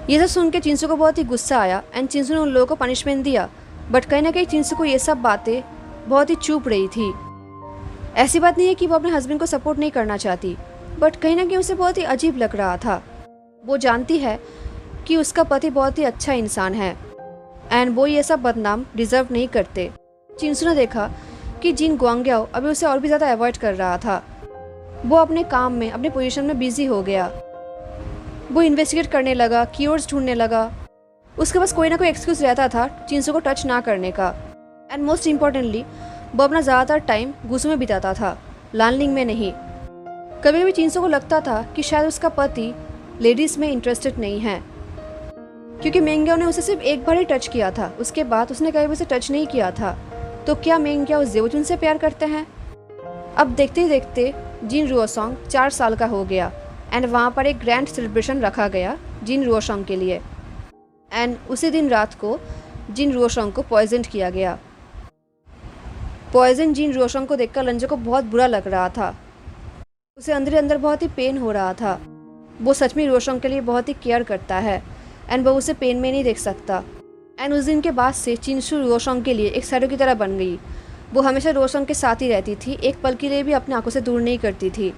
ये सब सुन के चिंसू को बहुत ही गुस्सा आया एंड चिंसू ने उन लोगों को पनिशमेंट दिया, बट कहीं ना कहीं चिंसू को ये सब बातें बहुत ही चुप रही थी। ऐसी बात नहीं है कि वो अपने हस्बैंड को सपोर्ट नहीं करना चाहती, बट कहीं ना कहीं उसे बहुत ही अजीब लग रहा था। वो जानती है कि उसका पति बहुत ही अच्छा इंसान है एंड वो ये सब बदनाम डिजर्व नहीं करते। चिंसू ने देखा कि जिन ग्वांग्याओ अभी उसे और भी ज़्यादा अवॉइड कर रहा था। वो अपने काम में, अपने पोजीशन में बिजी हो गया। वो इन्वेस्टिगेट करने लगा, कीवर्ड्स ढूंढने लगा। उसके पास कोई ना कोई एक्सक्यूज रहता था चिंसू को टच ना करने का। एंड मोस्ट इम्पॉर्टेंटली वो अपना ज़्यादातर टाइम गुस्सों में बिताता था, लानलिंग में नहीं। कभी कभी चिंसू को लगता था कि शायद उसका पति लेडीज़ में इंटरेस्टेड नहीं है, क्योंकि मेंग्याओ ने उसे सिर्फ एक बार ही टच किया था, उसके बाद उसने कभी उसे टच नहीं किया था। तो क्या मेंग्याओ ज़ेवजुन से प्यार करते हैं? अब देखते ही देखते जिन रुओसोंग 4 साल का हो गया एंड वहाँ पर एक ग्रैंड सेलिब्रेशन रखा गया जिन रुओसोंग के लिए। एंड उसी दिन रात को जिन रुओसोंग को पॉइजन किया गया। पॉइजन जिन रुओसोंग को देखकर लंजो को बहुत बुरा लग रहा था। उसे अंदर ही अंदर बहुत ही पेन हो रहा था। वो सच में रुओसोंग के लिए बहुत ही केयर करता है एंड वो उसे पेन में नहीं देख सकता। एंड उस दिन के बाद से चिंसू रुओसोंग के लिए एक शैडो की तरह बन गई। वो हमेशा रुओसोंग के साथ ही रहती थी, एक पल के लिए भी अपनी आंखों से दूर नहीं करती थी।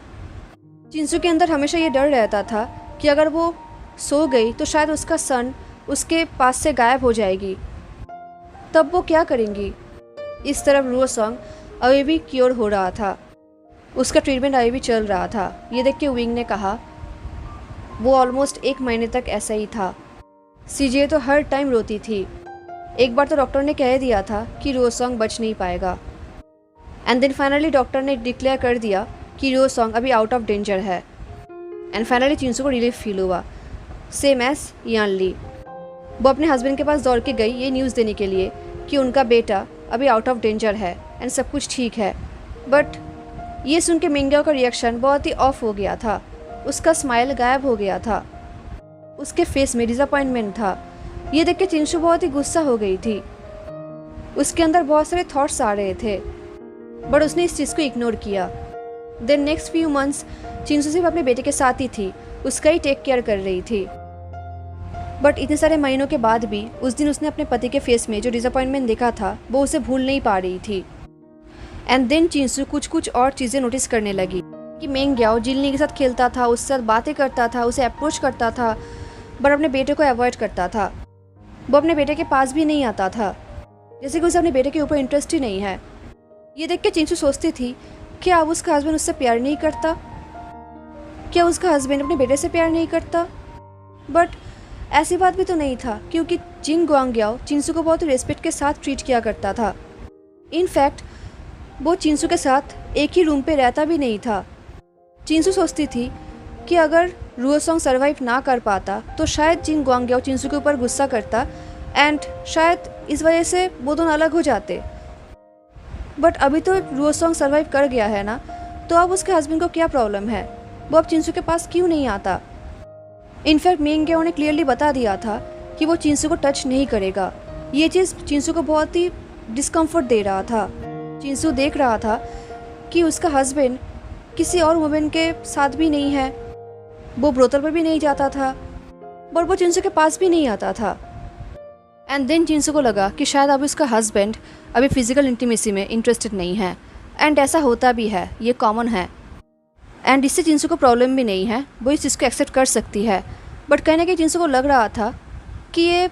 चिंसू के अंदर हमेशा ये डर रहता था कि अगर वो सो गई तो शायद उसका सन उसके पास से गायब हो जाएगी, तब वो क्या करेंगी। इस तरफ रुओसोंग अभी भी क्योर हो रहा था, उसका ट्रीटमेंट अभी भी चल रहा था। ये देख के विंग ने कहा वो ऑलमोस्ट 1 महीने तक ऐसा ही था। सीजे तो हर टाइम रोती थी। एक बार तो डॉक्टर ने कह दिया था कि रुओसोंग बच नहीं पाएगा एंड देन फाइनली डॉक्टर ने डिक्लेयर कर दिया कि रुओसोंग अभी आउट ऑफ डेंजर है। एंड फाइनली चिंसू को रिलीफ फील हुआ, सेम एज यानली। वो अपने हस्बैंड के पास दौड़ के गई ये न्यूज़ देने के लिए कि उनका बेटा अभी आउट ऑफ डेंजर है एंड सब कुछ ठीक है। बट ये सुन के मेंग्याओ का रिएक्शन बहुत ही ऑफ हो गया था। उसका स्माइल गायब हो गया था, उसके फेस में डिसअपॉइंटमेंट था। ये देख के चिंसू बहुत ही गुस्सा हो गई थी। उसके अंदर बहुत सारे थॉट्स आ रहे थे, बट उसने इस चीज़ को इग्नोर किया। देन नेक्स्ट फ्यू मंथ्स चिंसू सिर्फ अपने बेटे के साथ ही थी, उसका ही टेक केयर कर रही थी। बट इतने सारे महीनों के बाद भी उस दिन उसने अपने पति के फेस में जो डिसअपॉइंटमेंट देखा था वो उसे भूल नहीं पा रही थी। एंड देन चिंसू कुछ और चीज़ें नोटिस करने लगी कि मेंग्याओ जिनली के साथ खेलता था, उसके साथ बातें करता था, उसे अप्रोच करता था, बट अपने बेटे को अवॉइड करता था। वो अपने बेटे के पास भी नहीं आता था, जैसे कि उसे अपने बेटे के ऊपर इंटरेस्ट ही नहीं है। ये देख के चिंसू सोचती थी कि अब उसका हस्बैंड उससे प्यार नहीं करता। क्या उसका हस्बैंड अपने बेटे से प्यार नहीं करता? बट ऐसी बात भी तो नहीं था, क्योंकि जिन गुआंग्याओ चिंसू को बहुत रिस्पेक्ट के साथ ट्रीट किया करता था। इनफैक्ट वो चिंसू के साथ एक ही रूम पे रहता भी नहीं था। चिंसू सोचती थी कि अगर रुओसोंग सर्वाइव ना कर पाता तो शायद जिन गुआंग्याओ चिंसू के ऊपर गुस्सा करता एंड शायद इस वजह से वो दोनों अलग हो जाते। बट अभी तो रुओसोंग सर्वाइव कर गया है ना, तो अब उसके हस्बैंड को क्या प्रॉब्लम है? वो अब चिंसू के पास क्यों नहीं आता? इनफैक्ट मिंग्याओ ने क्लियरली बता दिया था कि वो चिंसू को टच नहीं करेगा। ये चीज़ चिंसू को बहुत ही डिस्कम्फर्ट दे रहा था। चिंसू देख रहा था कि उसका हस्बैंड किसी और वुमेन के साथ भी नहीं है, वो ब्रोथल पर भी नहीं जाता था और वो चिंसू के पास भी नहीं आता था। एंड देन चिंसू को लगा कि शायद अब उसका हस्बैंड अभी फिजिकल इंटीमेसी में इंटरेस्टेड नहीं है। एंड ऐसा होता भी है, ये कॉमन है एंड इससे चिंसू को प्रॉब्लम भी नहीं है, वो इस चीज़ को एक्सेप्ट कर सकती है। बट कहीं ना कहीं चिंसू को लग रहा था कि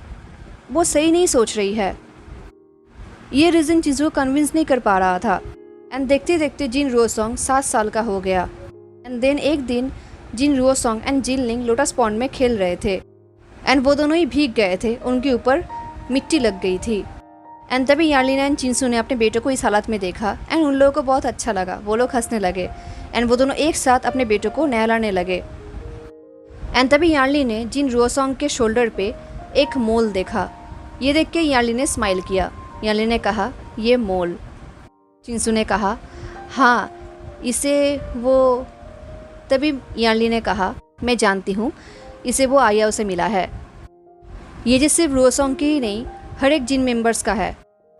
वो सही नहीं सोच रही है। ये रीज़न चिंसू को कन्विंस नहीं कर पा रहा था। एंड देखते देखते जिन रुओसोंग 7 साल का हो गया। एंड देन एक दिन जिन रुओसोंग एंड जिन लिंग लोटस पॉन्ड में खेल रहे थे एंड वो दोनों ही भीग गए थे, उनके ऊपर मिट्टी लग गई थी। एंड तभी यार्लिन एंड चिंसू ने अपने बेटे को इस हालत में देखा एंड उन लोगों को बहुत अच्छा लगा, वो लोग हंसने लगे एंड वो दोनों एक साथ अपने बेटे को नहलाने लगे। एंड तभी यार्लिन ने जिन रुओसोंग के शोल्डर पे एक मोल देखा। ये देख के यार्लिन ने स्माइल किया। यार्लिन ने कहा, ये मोल। चिंसू ने कहा, हाँ इसे वो। तभी यार्लिन ने कहा, मैं जानती हूँ, इसे वो आया उसे मिला है। ये जिस सिर्फ रुओसोंग की ही नहीं, हर एक जिन मेंबर्स का है।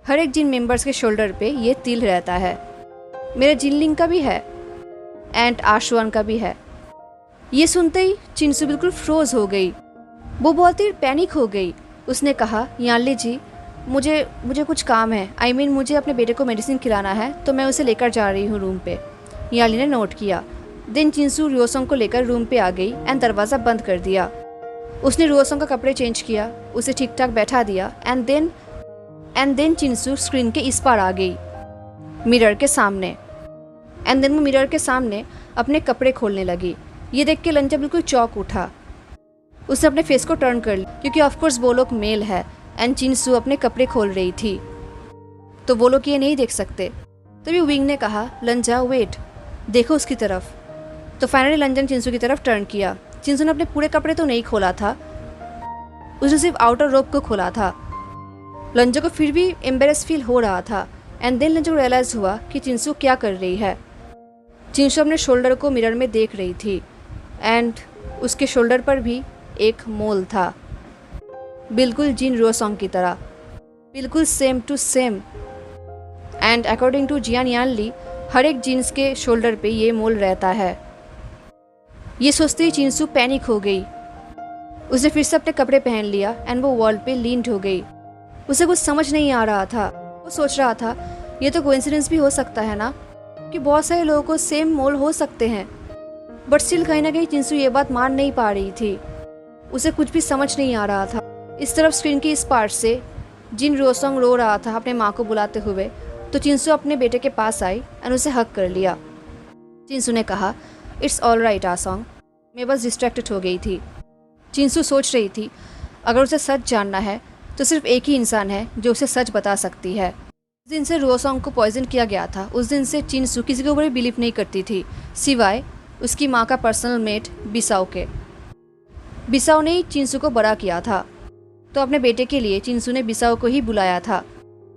हर एक जिन मेंबर्स के शोल्डर पे ये तिल रहता है। मेरे जिनलिंग का भी है एंड आशुआन का भी है। ये सुनते ही चिंसू बिल्कुल फ्रोज हो गई। वो बहुत ही पैनिक हो गई। उसने कहा, यार्ली जी मुझे कुछ काम है। I mean, मुझे अपने बेटे को मेडिसिन खिलाना है, तो मैं उसे लेकर जा रही हूँ रूम पे। यार्ली ने नोट किया। देन चिंसू रुओसोंग को लेकर रूम पे आ गई एंड दरवाज़ा बंद कर दिया। उसने रुओसोंग का कपड़े चेंज किया, उसे ठीक ठाक बैठा दिया एंड देन चिंसू स्क्रीन के इस पार आ गई, मिरर के सामने। एंड देन वो मिरर के सामने अपने कपड़े खोलने लगी। ये देख के लंजा बिल्कुल चौंक उठा। उसने अपने फेस को टर्न कर लिया, क्योंकि ऑफकोर्स वो लोग मेल है एंड चिंसू अपने कपड़े खोल रही थी, तो वो लोग ये नहीं देख सकते। तभी विंग ने कहा, लंजा वेट, देखो उसकी तरफ। तो फाइनली लंजा ने चिंसू की तरफ टर्न किया। चिंसू ने अपने पूरे कपड़े तो नहीं खोला था, उसने सिर्फ आउटर रोब को खोला था। लंजा को फिर भी एम्बेरस फील हो रहा था। एंड देन लंजा को रियलाइज हुआ कि चिंसू क्या कर रही है। चिंसू अपने शोल्डर को मिरर में देख रही थी एंड उसके शोल्डर पर भी एक मोल था, बिल्कुल जिन रुओसोंग की तरह, बिल्कुल same to same. And according to Jian Yanli, हर एक जीन्स के शोल्डर पे ये मोल रहता है। ये सोचते ही चिंसू पैनिक हो गई। उसने फिर से अपने कपड़े पहन लिया एंड वो वॉल पे लीन्ड हो गई। उसे कुछ समझ नहीं आ रहा था। वो सोच रहा था, ये तो कोइंसिडेंस भी हो सकता है ना, कि बहुत सारे लोगों को सेम मोल हो सकते हैं। बट स्टिल कहीं ना कहीं चिंसू ये बात मान नहीं पा रही थी। उसे कुछ भी समझ नहीं आ रहा था। इस तरफ स्क्रीन की इस पार्ट से जिन रुओसोंग रो रहा था अपने माँ को बुलाते हुए, तो चिंसू अपने बेटे के पास आई एंड उसे हक कर लिया। चिंसू ने कहा, इट्स ऑल राइट आसोंग, मैं बस डिस्ट्रैक्टेड हो गई थी। चिंसू सोच रही थी, अगर उसे सच जानना है तो सिर्फ एक ही इंसान है जो उसे सच बता सकती है। जिस दिन से रुओसोंग को पॉइजन किया गया था, उस दिन से चिंसू किसी के ऊपर भी बिलीव नहीं करती थी, सिवाय उसकी माँ का पर्सनल मेट बिसाओ के। बिसाओ ने ही चिंसू को बड़ा किया था, तो अपने बेटे के लिए चिंसू ने बिसाओ को ही बुलाया था।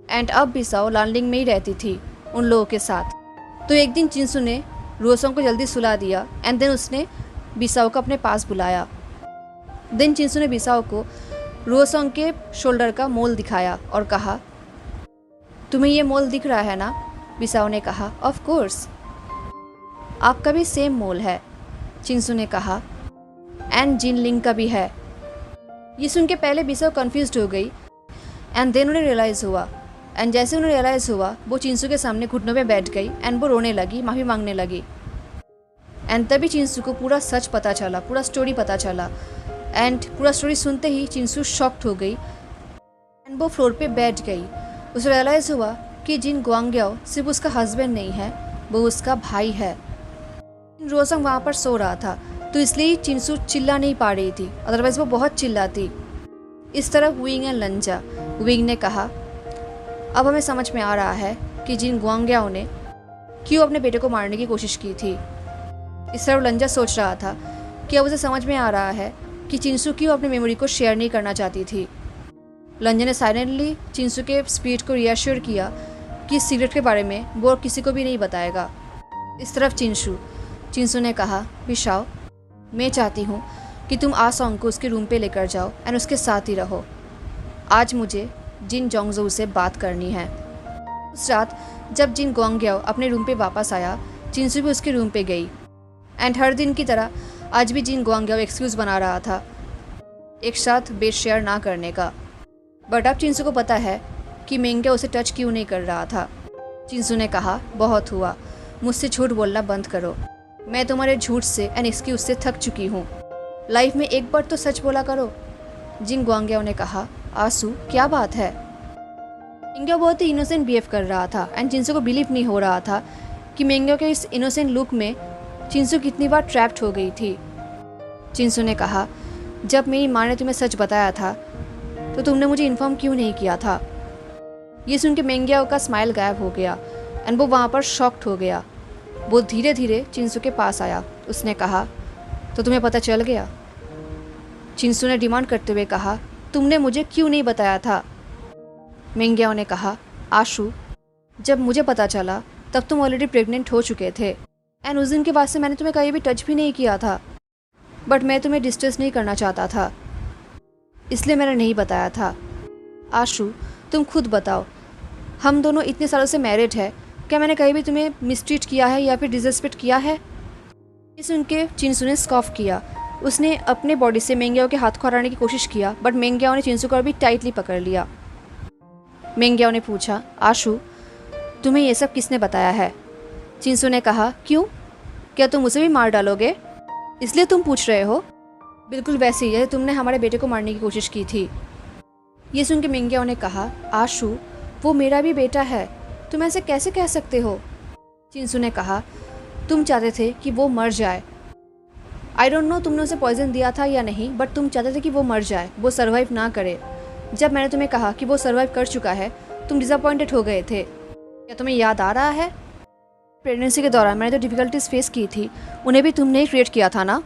एंड अब बिसाओ लानलिंग में ही रहती थी उन लोगों के साथ। तो एक दिन चिंसू ने रुओसोंग को जल्दी सुला दिया एंड देन उसने बिसाओ को अपने पास बुलाया। देन चिंसू ने बिसाओ को रुओसोंग के शोल्डर का मोल दिखाया और कहा, तुम्हें ये मोल दिख रहा है ना? बिसाओ ने कहा, ऑफ कोर्स, आपका भी सेम मोल है। चिंसू ने कहा, एंड जिनलिंग का भी है। ये सुन के पहले बिसाओ कन्फ्यूज्ड हो गई एंड देन उन्हें रियलाइज़ हुआ। एंड जैसे उन्हें रियलाइज़ हुआ, वो चिंसू के सामने घुटनों पे बैठ गई एंड वो रोने लगी, माफ़ी मांगने लगी। एंड तभी चिंसू को पूरा सच पता चला, पूरा स्टोरी पता चला। एंड पूरा स्टोरी सुनते ही चिंसू शॉक्ड हो गई एंड वो फ्लोर पे बैठ गई। उसे रियलाइज़ हुआ कि जिन गुआंग्याओ सिर्फ उसका हस्बैंड नहीं है, वो उसका भाई है। रुओसोंग वहाँ पर सो रहा था तो इसलिए चिंसू चिल्ला नहीं पा रही थी, अदरवाइज़ वो बहुत चिल्लाती। इस तरफ विंग एंड लंजा। विंग ने कहा, अब हमें समझ में आ रहा है कि जिन गुआंग्याओ ने क्यों अपने बेटे को मारने की कोशिश की थी। इस तरफ लंजा सोच रहा था कि अब उसे समझ में आ रहा है कि चिंसू क्यों अपनी मेमोरी को शेयर नहीं करना चाहती थी। लंजा ने साइलेंटली चिंसू के स्पिरिट को रिएश्योर किया कि इस सीक्रेट के बारे में वो किसी को भी नहीं बताएगा। इस तरफ चिंसू ने कहा, विशाओ, मैं चाहती हूँ कि तुम आसोंग को उसके रूम पे लेकर जाओ एंड उसके साथ ही रहो। आज मुझे जिन जोंगजो से बात करनी है। उस रात जब जिन गुआंग्याओ अपने रूम पे वापस आया, चिंसू भी उसके रूम पे गई एंड हर दिन की तरह आज भी जिन गुआंग्याओ एक्सक्यूज़ बना रहा था एक साथ बेड शेयर ना करने का। बट अब चिंसू को पता है कि मेंग्या उसे टच क्यों नहीं कर रहा था। चिंसू ने कहा, बहुत हुआ, मुझसे झूठ बोलना बंद करो। मैं तुम्हारे झूठ से एंड एक्सक्यूज से थक चुकी हूँ। लाइफ में एक बार तो सच बोला करो। जिन गुआंग्याओ ने कहा, आंसू क्या बात है। मेंग्या बहुत ही इनोसेंट बिहेव कर रहा था एंड चिंसू को बिलीव नहीं हो रहा था कि मेंग्या के इस इनोसेंट लुक में चिंसू कितनी बार ट्रैप्ड हो गई थी। चिंसू ने कहा, जब मेरी माँ ने तुम्हें सच बताया था तो तुमने मुझे इन्फॉर्म क्यों नहीं किया था। ये सुन के मेंग्या का स्माइल गायब हो गया एंड वो वहाँ पर शॉक्ड हो गया। वो धीरे धीरे चिंसू के पास आया। उसने कहा, तो तुम्हें पता चल गया। चिंसू ने डिमांड करते हुए कहा, तुमने मुझे क्यों नहीं बताया था। मेंग्या ने कहा, आशु, जब मुझे पता चला तब तुम ऑलरेडी प्रेग्नेंट हो चुके थे एंड उस दिन के बाद से मैंने तुम्हें कहीं भी टच भी नहीं किया था। बट मैं तुम्हें डिस्ट्रेस नहीं करना चाहता था, इसलिए मैंने नहीं बताया था। आशु, तुम खुद बताओ, हम दोनों इतने सालों से मैरिड है, क्या मैंने कहीं भी तुम्हें मिसट्रीट किया है या फिर डिसरिस्पेक्ट किया है। ये सुन के चिंसू ने स्कॉफ किया। उसने अपने बॉडी से मेंग्याओ के हाथ को हटाने की कोशिश किया, बट मेंग्याओ ने चिंसू को अभी टाइटली पकड़ लिया। मेंग्याओ ने पूछा, आशु, तुम्हें ये सब किसने बताया है। चिंसू ने कहा, क्यों, क्या तुम उसे भी मार डालोगे, इसलिए तुम पूछ रहे हो। बिल्कुल वैसे ही जैसे तुमने हमारे बेटे को मारने की कोशिश की थी। ये सुन के मेंग्याओ ने कहा, आशु, वो मेरा भी बेटा है, तुम ऐसे कैसे कह सकते हो। चिंसू ने कहा, तुम चाहते थे कि वो मर जाए। आई डोंट नो तुमने उसे पॉइजन दिया था या नहीं, बट तुम चाहते थे कि वो मर जाए, वो सर्वाइव ना करे। जब मैंने तुम्हें कहा कि वो सर्वाइव कर चुका है, तुम डिसअपॉइंटेड हो गए थे। क्या तुम्हें याद आ रहा है, प्रेगनेंसी के दौरान मैंने जो डिफ़िकल्टीज फेस की थी उन्हें भी तुमने ही क्रिएट किया था ना।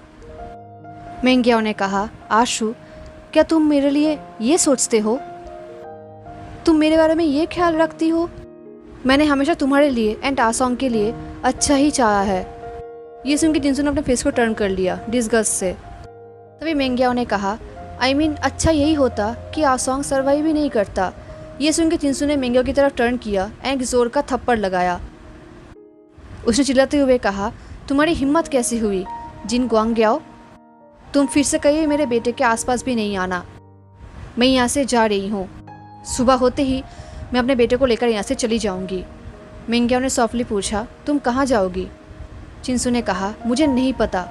मेंग्याओ ने कहा, आशु, क्या तुम मेरे लिए ये सोचते हो, तुम मेरे बारे में ये ख्याल रखती हो। मैंने हमेशा तुम्हारे लिए एंड आसोंग के लिए अच्छा ही चाहा है। ये सुन के चिंसू ने अपने फेस को टर्न कर लिया डिस्गस्ट से। तभी मेंग्याओ ने कहा, आई मीन अच्छा यही होता कि आसोंग सर्वाइव ही नहीं करता। ये सुन के चिंसू ने मेंग्याओ की तरफ टर्न किया एंड जोर का थप्पड़ लगाया। उसने चिल्लाते हुए कहा, तुम्हारी हिम्मत कैसी हुई जिन गुआंग्याओ, तुम फिर से कहिए मेरे बेटे के आसपास भी नहीं आना। मैं यहाँ से जा रही हूँ, सुबह होते ही मैं अपने बेटे को लेकर यहाँ से चली जाऊँगी। मेंग्याओ ने सॉफ्टली पूछा, तुम कहाँ जाओगी। चिंसू ने कहा, मुझे नहीं पता।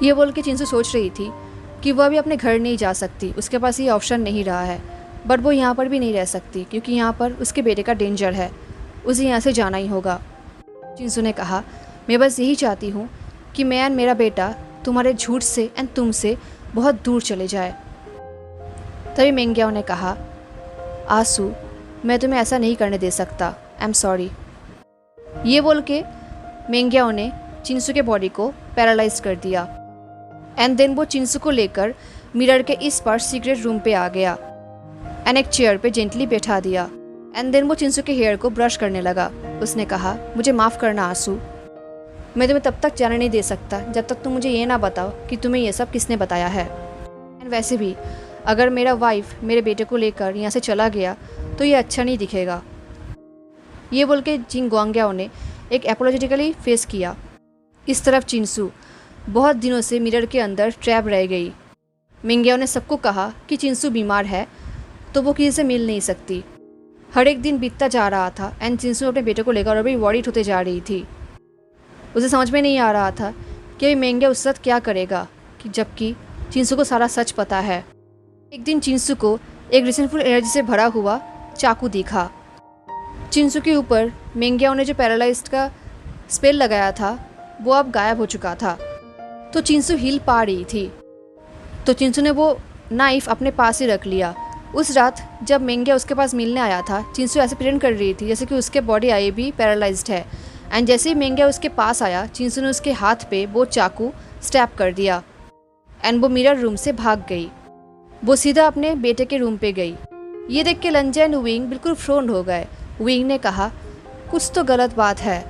ये बोल के चिंसू सोच रही थी कि वो अभी अपने घर नहीं जा सकती, उसके पास ये ऑप्शन नहीं रहा है। बट वो यहाँ पर भी नहीं रह सकती क्योंकि यहाँ पर उसके बेटे का डेंजर है, उसे यहाँ से जाना ही होगा। चिंसू ने कहा, मैं बस यही चाहती हूँ कि मैं एंड मेरा बेटा तुम्हारे झूठ से एंड तुमसे बहुत दूर चले जाए। तभी मेंग्याओ ने कहा, आसू, मैं तुम्हें ऐसा नहीं करने दे सकता, आई एम सॉरी। ये बोल के मेंग्याओ ने चिंसू के बॉडी को पैरालाइज कर दिया एंड देन वो चिंसू को लेकर मिरर के इस पार सीक्रेट रूम पे आ गया एंड एक चेयर पे जेंटली बैठा दिया एंड देन वो चिंसू के हेयर को ब्रश करने लगा। उसने कहा, मुझे माफ़ करना आंसू, मैं तुम्हें तब तक जाने नहीं दे सकता जब तक तुम मुझे ये ना बताओ कि तुम्हें ये सब किसने बताया है। एंड वैसे भी अगर मेरा वाइफ मेरे बेटे को लेकर यहाँ से चला गया तो ये अच्छा नहीं दिखेगा। ये बोल के जिन गुआंग्याओ ने एक एपोलॉजिटिकली फेस किया। इस तरफ चिंसू बहुत दिनों से मिरर के अंदर ट्रैप रह गई। मेंग्याओ ने सबको कहा कि चिंसू बीमार है तो वो किसी से मिल नहीं सकती। हर एक दिन बीतता जा रहा था एंड चिंसू अपने बेटे को लेकर और भी वॉरिड होते जा रही थी। उसे समझ में नहीं आ रहा था कि मेंग्या उसके साथ क्या करेगा, कि जबकि चिंसू को सारा सच पता है। एक दिन चिंसू को एक रिसेंटफुल एनर्जी से भरा हुआ चाकू दिखा। चिंसू के ऊपर मेंग्याओ ने जो पैरालाइज्ड का स्पेल लगाया था वो अब गायब हो चुका था। तो चिंसू हिल पा रही थी, तो चिंसू ने वो नाइफ़ अपने पास ही रख लिया। उस रात जब मेंग्या उसके पास मिलने आया था, चिंसू ऐसे प्रेजेंट कर रही थी जैसे कि उसके बॉडी आई भी पैरालाइज्ड है। एंड जैसे ही मेंग्या उसके पास आया, चिंसू ने उसके हाथ पे वो चाकू स्टैब कर दिया एंड वो मिरर रूम से भाग गई। वो सीधा अपने बेटे के रूम पे गई। ये देख के लंजा एंड विंग बिल्कुल फ्रोन्ड हो गए। विंग ने कहा, कुछ तो गलत बात है,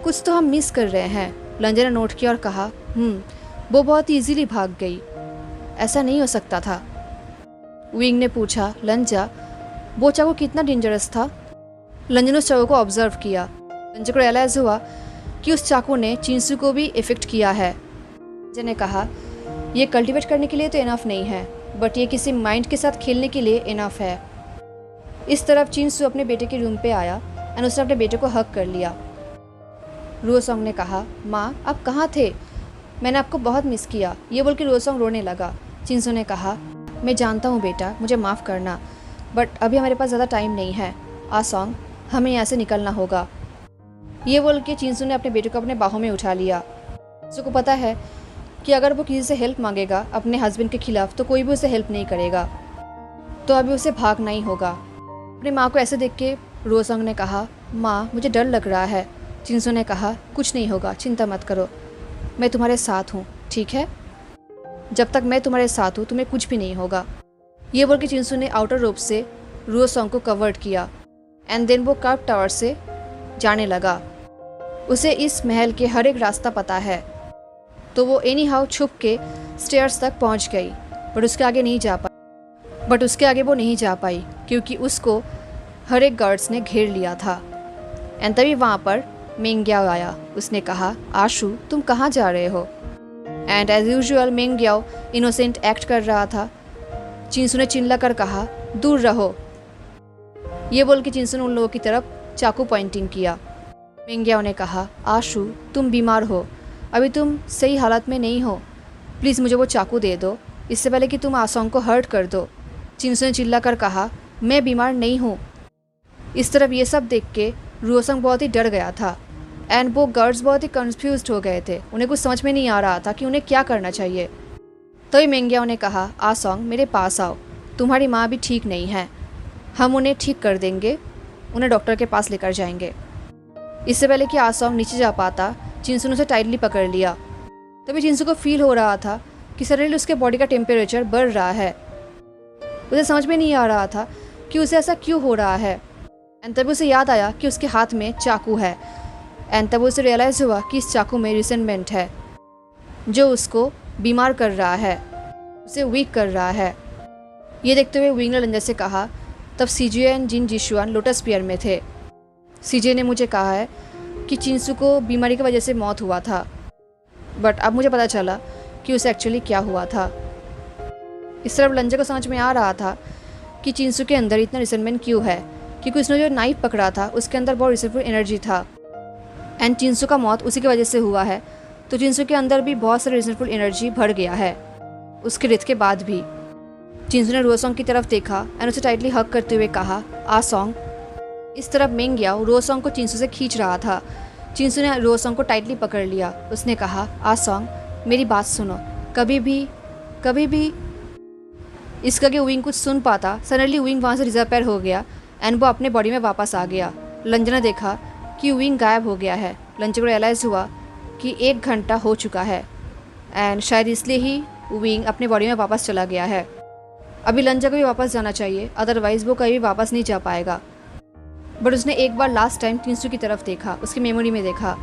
कुछ तो हम मिस कर रहे हैं। लंजा ने नोट किया और कहा, वो बहुत ईजीली भाग गई, ऐसा नहीं हो सकता था। विंग ने पूछा, लंजा वो चाकू कितना डेंजरस था? लंजा ने उस चाकू को ऑब्जर्व किया। लंजा को रियलाइज़ हुआ कि उस चाकू ने चिंसू को भी इफ़ेक्ट किया है। लंजा ने कहा, ये कल्टीवेट करने के लिए तो इनफ नहीं है, बट ये किसी माइंड के साथ खेलने के लिए इनफ है। इस तरफ चिंसू अपने बेटे के रूम पे आया एंड उसने अपने बेटे को हक कर लिया। रुओसोंग ने कहा, माँ आप कहाँ थे, मैंने आपको बहुत मिस किया। ये बोल के रुओसोंग रोने लगा। चिंसू ने कहा, मैं जानता हूँ बेटा, मुझे माफ़ करना, बट अभी हमारे पास ज़्यादा टाइम नहीं है। आसोंग, हमें यहाँ से निकलना होगा। ये बोल के चिंसू ने अपने बेटे को अपने बाहों में उठा लिया। चिंसू को पता है कि अगर वो किसी से हेल्प मांगेगा अपने हस्बैंड के खिलाफ तो कोई भी उसे हेल्प नहीं करेगा, तो अभी उसे भागना ही होगा। अपनी माँ को ऐसे देख के रुओसोंग ने कहा, माँ मुझे डर लग रहा है। चिंसू ने कहा, कुछ नहीं होगा, चिंता मत करो, मैं तुम्हारे साथ हूँ, ठीक है? जब तक मैं तुम्हारे साथ हूँ तुम्हें कुछ भी नहीं होगा। ये बोल के चिंसू ने आउटर रोप से रुओसोंग को कवर्ड किया एंड देन वो कर्व टावर से जाने लगा। उसे इस महल के हर एक रास्ता पता है, तो वो एनी हाउ छुप के स्टेयर्स तक पहुंच गई, बट उसके आगे वो नहीं जा पाई क्योंकि उसको हर एक गार्ड्स ने घेर लिया था। एंड तभी वहाँ पर मेंग्याओ आया। उसने कहा, आशु तुम कहाँ जा रहे हो? And as usual Mengyao innocent act कर रहा था। चिंसू ने चिल्ला कर कहा, दूर रहो। ये बोल के चिंसू ने उन लोगों की तरफ चाकू पॉइंटिंग किया। मेंग्याओ ने कहा, आशु तुम बीमार हो, अभी तुम सही हालत में नहीं हो, प्लीज़ मुझे वो चाकू दे दो, इससे पहले कि तुम आसोंग को हर्ट कर दो। चिंसू ने चिल्ला कर कहा, मैं बीमार नहीं हूँ। इस तरफ ये सब देख के रुओसोंग बहुत ही डर गया था एंड वो गार्ड्स बहुत ही कंफ्यूज्ड हो गए थे। उन्हें कुछ समझ में नहीं आ रहा था कि उन्हें क्या करना चाहिए। तभी मेंग्याओ ने कहा, आसोंग मेरे पास आओ, तुम्हारी माँ भी ठीक नहीं है, हम उन्हें ठीक कर देंगे, उन्हें डॉक्टर के पास लेकर जाएंगे। इससे पहले कि आसोंग नीचे जा पाता, चिंसू ने उसे टाइटली पकड़ लिया। तभी चिंसू को फील हो रहा था कि सडनली उसके बॉडी का टेम्परेचर बढ़ रहा है। उसे समझ में नहीं आ रहा था कि उसे ऐसा क्यों हो रहा है। एंड तभी उसे याद आया कि उसके हाथ में चाकू है। एंड तब उसे रियलाइज़ हुआ कि इस चाकू में रिसेंटमेंट है जो उसको बीमार कर रहा है, उसे वीक कर रहा है। ये देखते हुए विंग ने लंजा से कहा, तब सीजे एंड जिन जिशुआन लोटस पियर में थे। सीजे ने मुझे कहा है कि चिंसू को बीमारी की वजह से मौत हुआ था, बट अब मुझे पता चला कि उसे एक्चुअली क्या हुआ था। इस तरफ लंजा को समझ में आ रहा था कि चिंसू के अंदर इतना रिसेंटमेंट क्यों है, क्योंकि उसने जो नाइफ पकड़ा था उसके अंदर बहुत रिसेंटफुल एनर्जी था एंड चिंसू का मौत उसी की वजह से हुआ है, तो चिंसू के अंदर भी बहुत सारी रिसेंटफुल एनर्जी भर गया है। उसके डेथ के बाद भी चिंसू ने रुओसोंग की तरफ देखा एंड उसे टाइटली हग करते हुए कहा, आसोंग। इस तरफ मेंग्याओ रुओसोंग को चिंसू से खींच रहा था। चिंसू ने रुओसोंग को टाइटली पकड़ लिया। उसने कहा, आसोंग मेरी बात सुनो, कभी भी इसका कि विंग कुछ सुन पाता। सडनली विंग वहाँ से डिसअपेयर हो गया एंड वो अपने बॉडी में वापस आ गया। लंजा ने देखा कि विंग गायब हो गया है। लंजा को रियलाइज़ हुआ कि 1 घंटा हो चुका है एंड शायद इसलिए ही विंग अपने बॉडी में वापस चला गया है। अभी लंजा को भी वापस जाना चाहिए, अदरवाइज़ वो कभी वापस नहीं जा पाएगा। बट उसने एक बार लास्ट टाइम चिंसू की तरफ देखा, उसकी मेमोरी में देखा।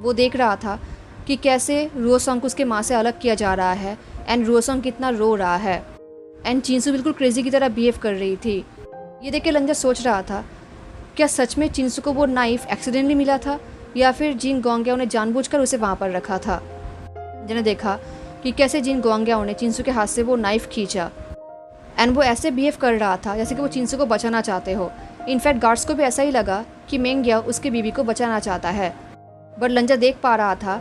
वो देख रहा था कि कैसे रुओसोंग को उसके माँ से अलग किया जा रहा है एंड रुओसोंग कितना रो रहा है एंड चिंसू बिल्कुल क्रेजी की तरह बिहेव कर रही थी। ये देख के लंजा सोच रहा था, क्या सच में चिंसू को वो नाइफ एक्सीडेंटली मिला था या फिर जिन गोंग्याओ ने जानबूझकर उसे वहाँ पर रखा था। लंजा ने देखा कि कैसे जिन गोंग्याओ ने चिंसू के हाथ से वो नाइफ खींचा एंड वो ऐसे बिहेव कर रहा था जैसे कि वो चिंसू को बचाना चाहते हो। इनफैक्ट गार्ड्स को भी ऐसा ही लगा कि मेंग्याओ उसकी बीवी को बचाना चाहता है, बट लंजा देख पा रहा था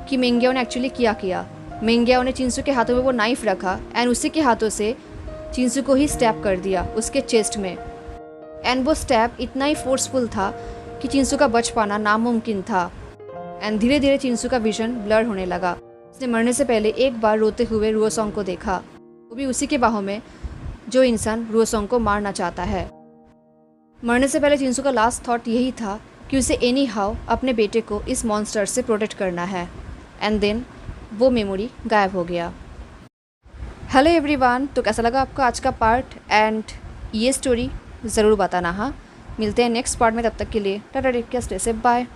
कि मेंग्याओ ने एक्चुअली किया। मेंग्याओ ने चिंसू के हाथों में वो नाइफ रखा एंड उसी के हाथों से चिंसू को ही स्टैब कर दिया उसके चेस्ट में। एंड वो स्टैब इतना ही फोर्सफुल था कि चिंसू का बच पाना नामुमकिन था एंड धीरे धीरे चिंसू का विजन ब्लर होने लगा। उसने मरने से पहले एक बार रोते हुए रुओसोंग को देखा, वो भी उसी के बाहों में जो इंसान रुओसोंग को मारना चाहता है। मरने से पहले जिनसू का लास्ट थॉट यही था कि उसे एनी हाउ अपने बेटे को इस मॉन्स्टर से प्रोटेक्ट करना है। एंड देन वो मेमोरी गायब हो गया। हेलो एवरीवन, तो कैसा लगा आपको आज का पार्ट एंड ये स्टोरी ज़रूर बताना। हाँ, मिलते हैं नेक्स्ट पार्ट में, तब तक के लिए tata take care, stay safe, bye.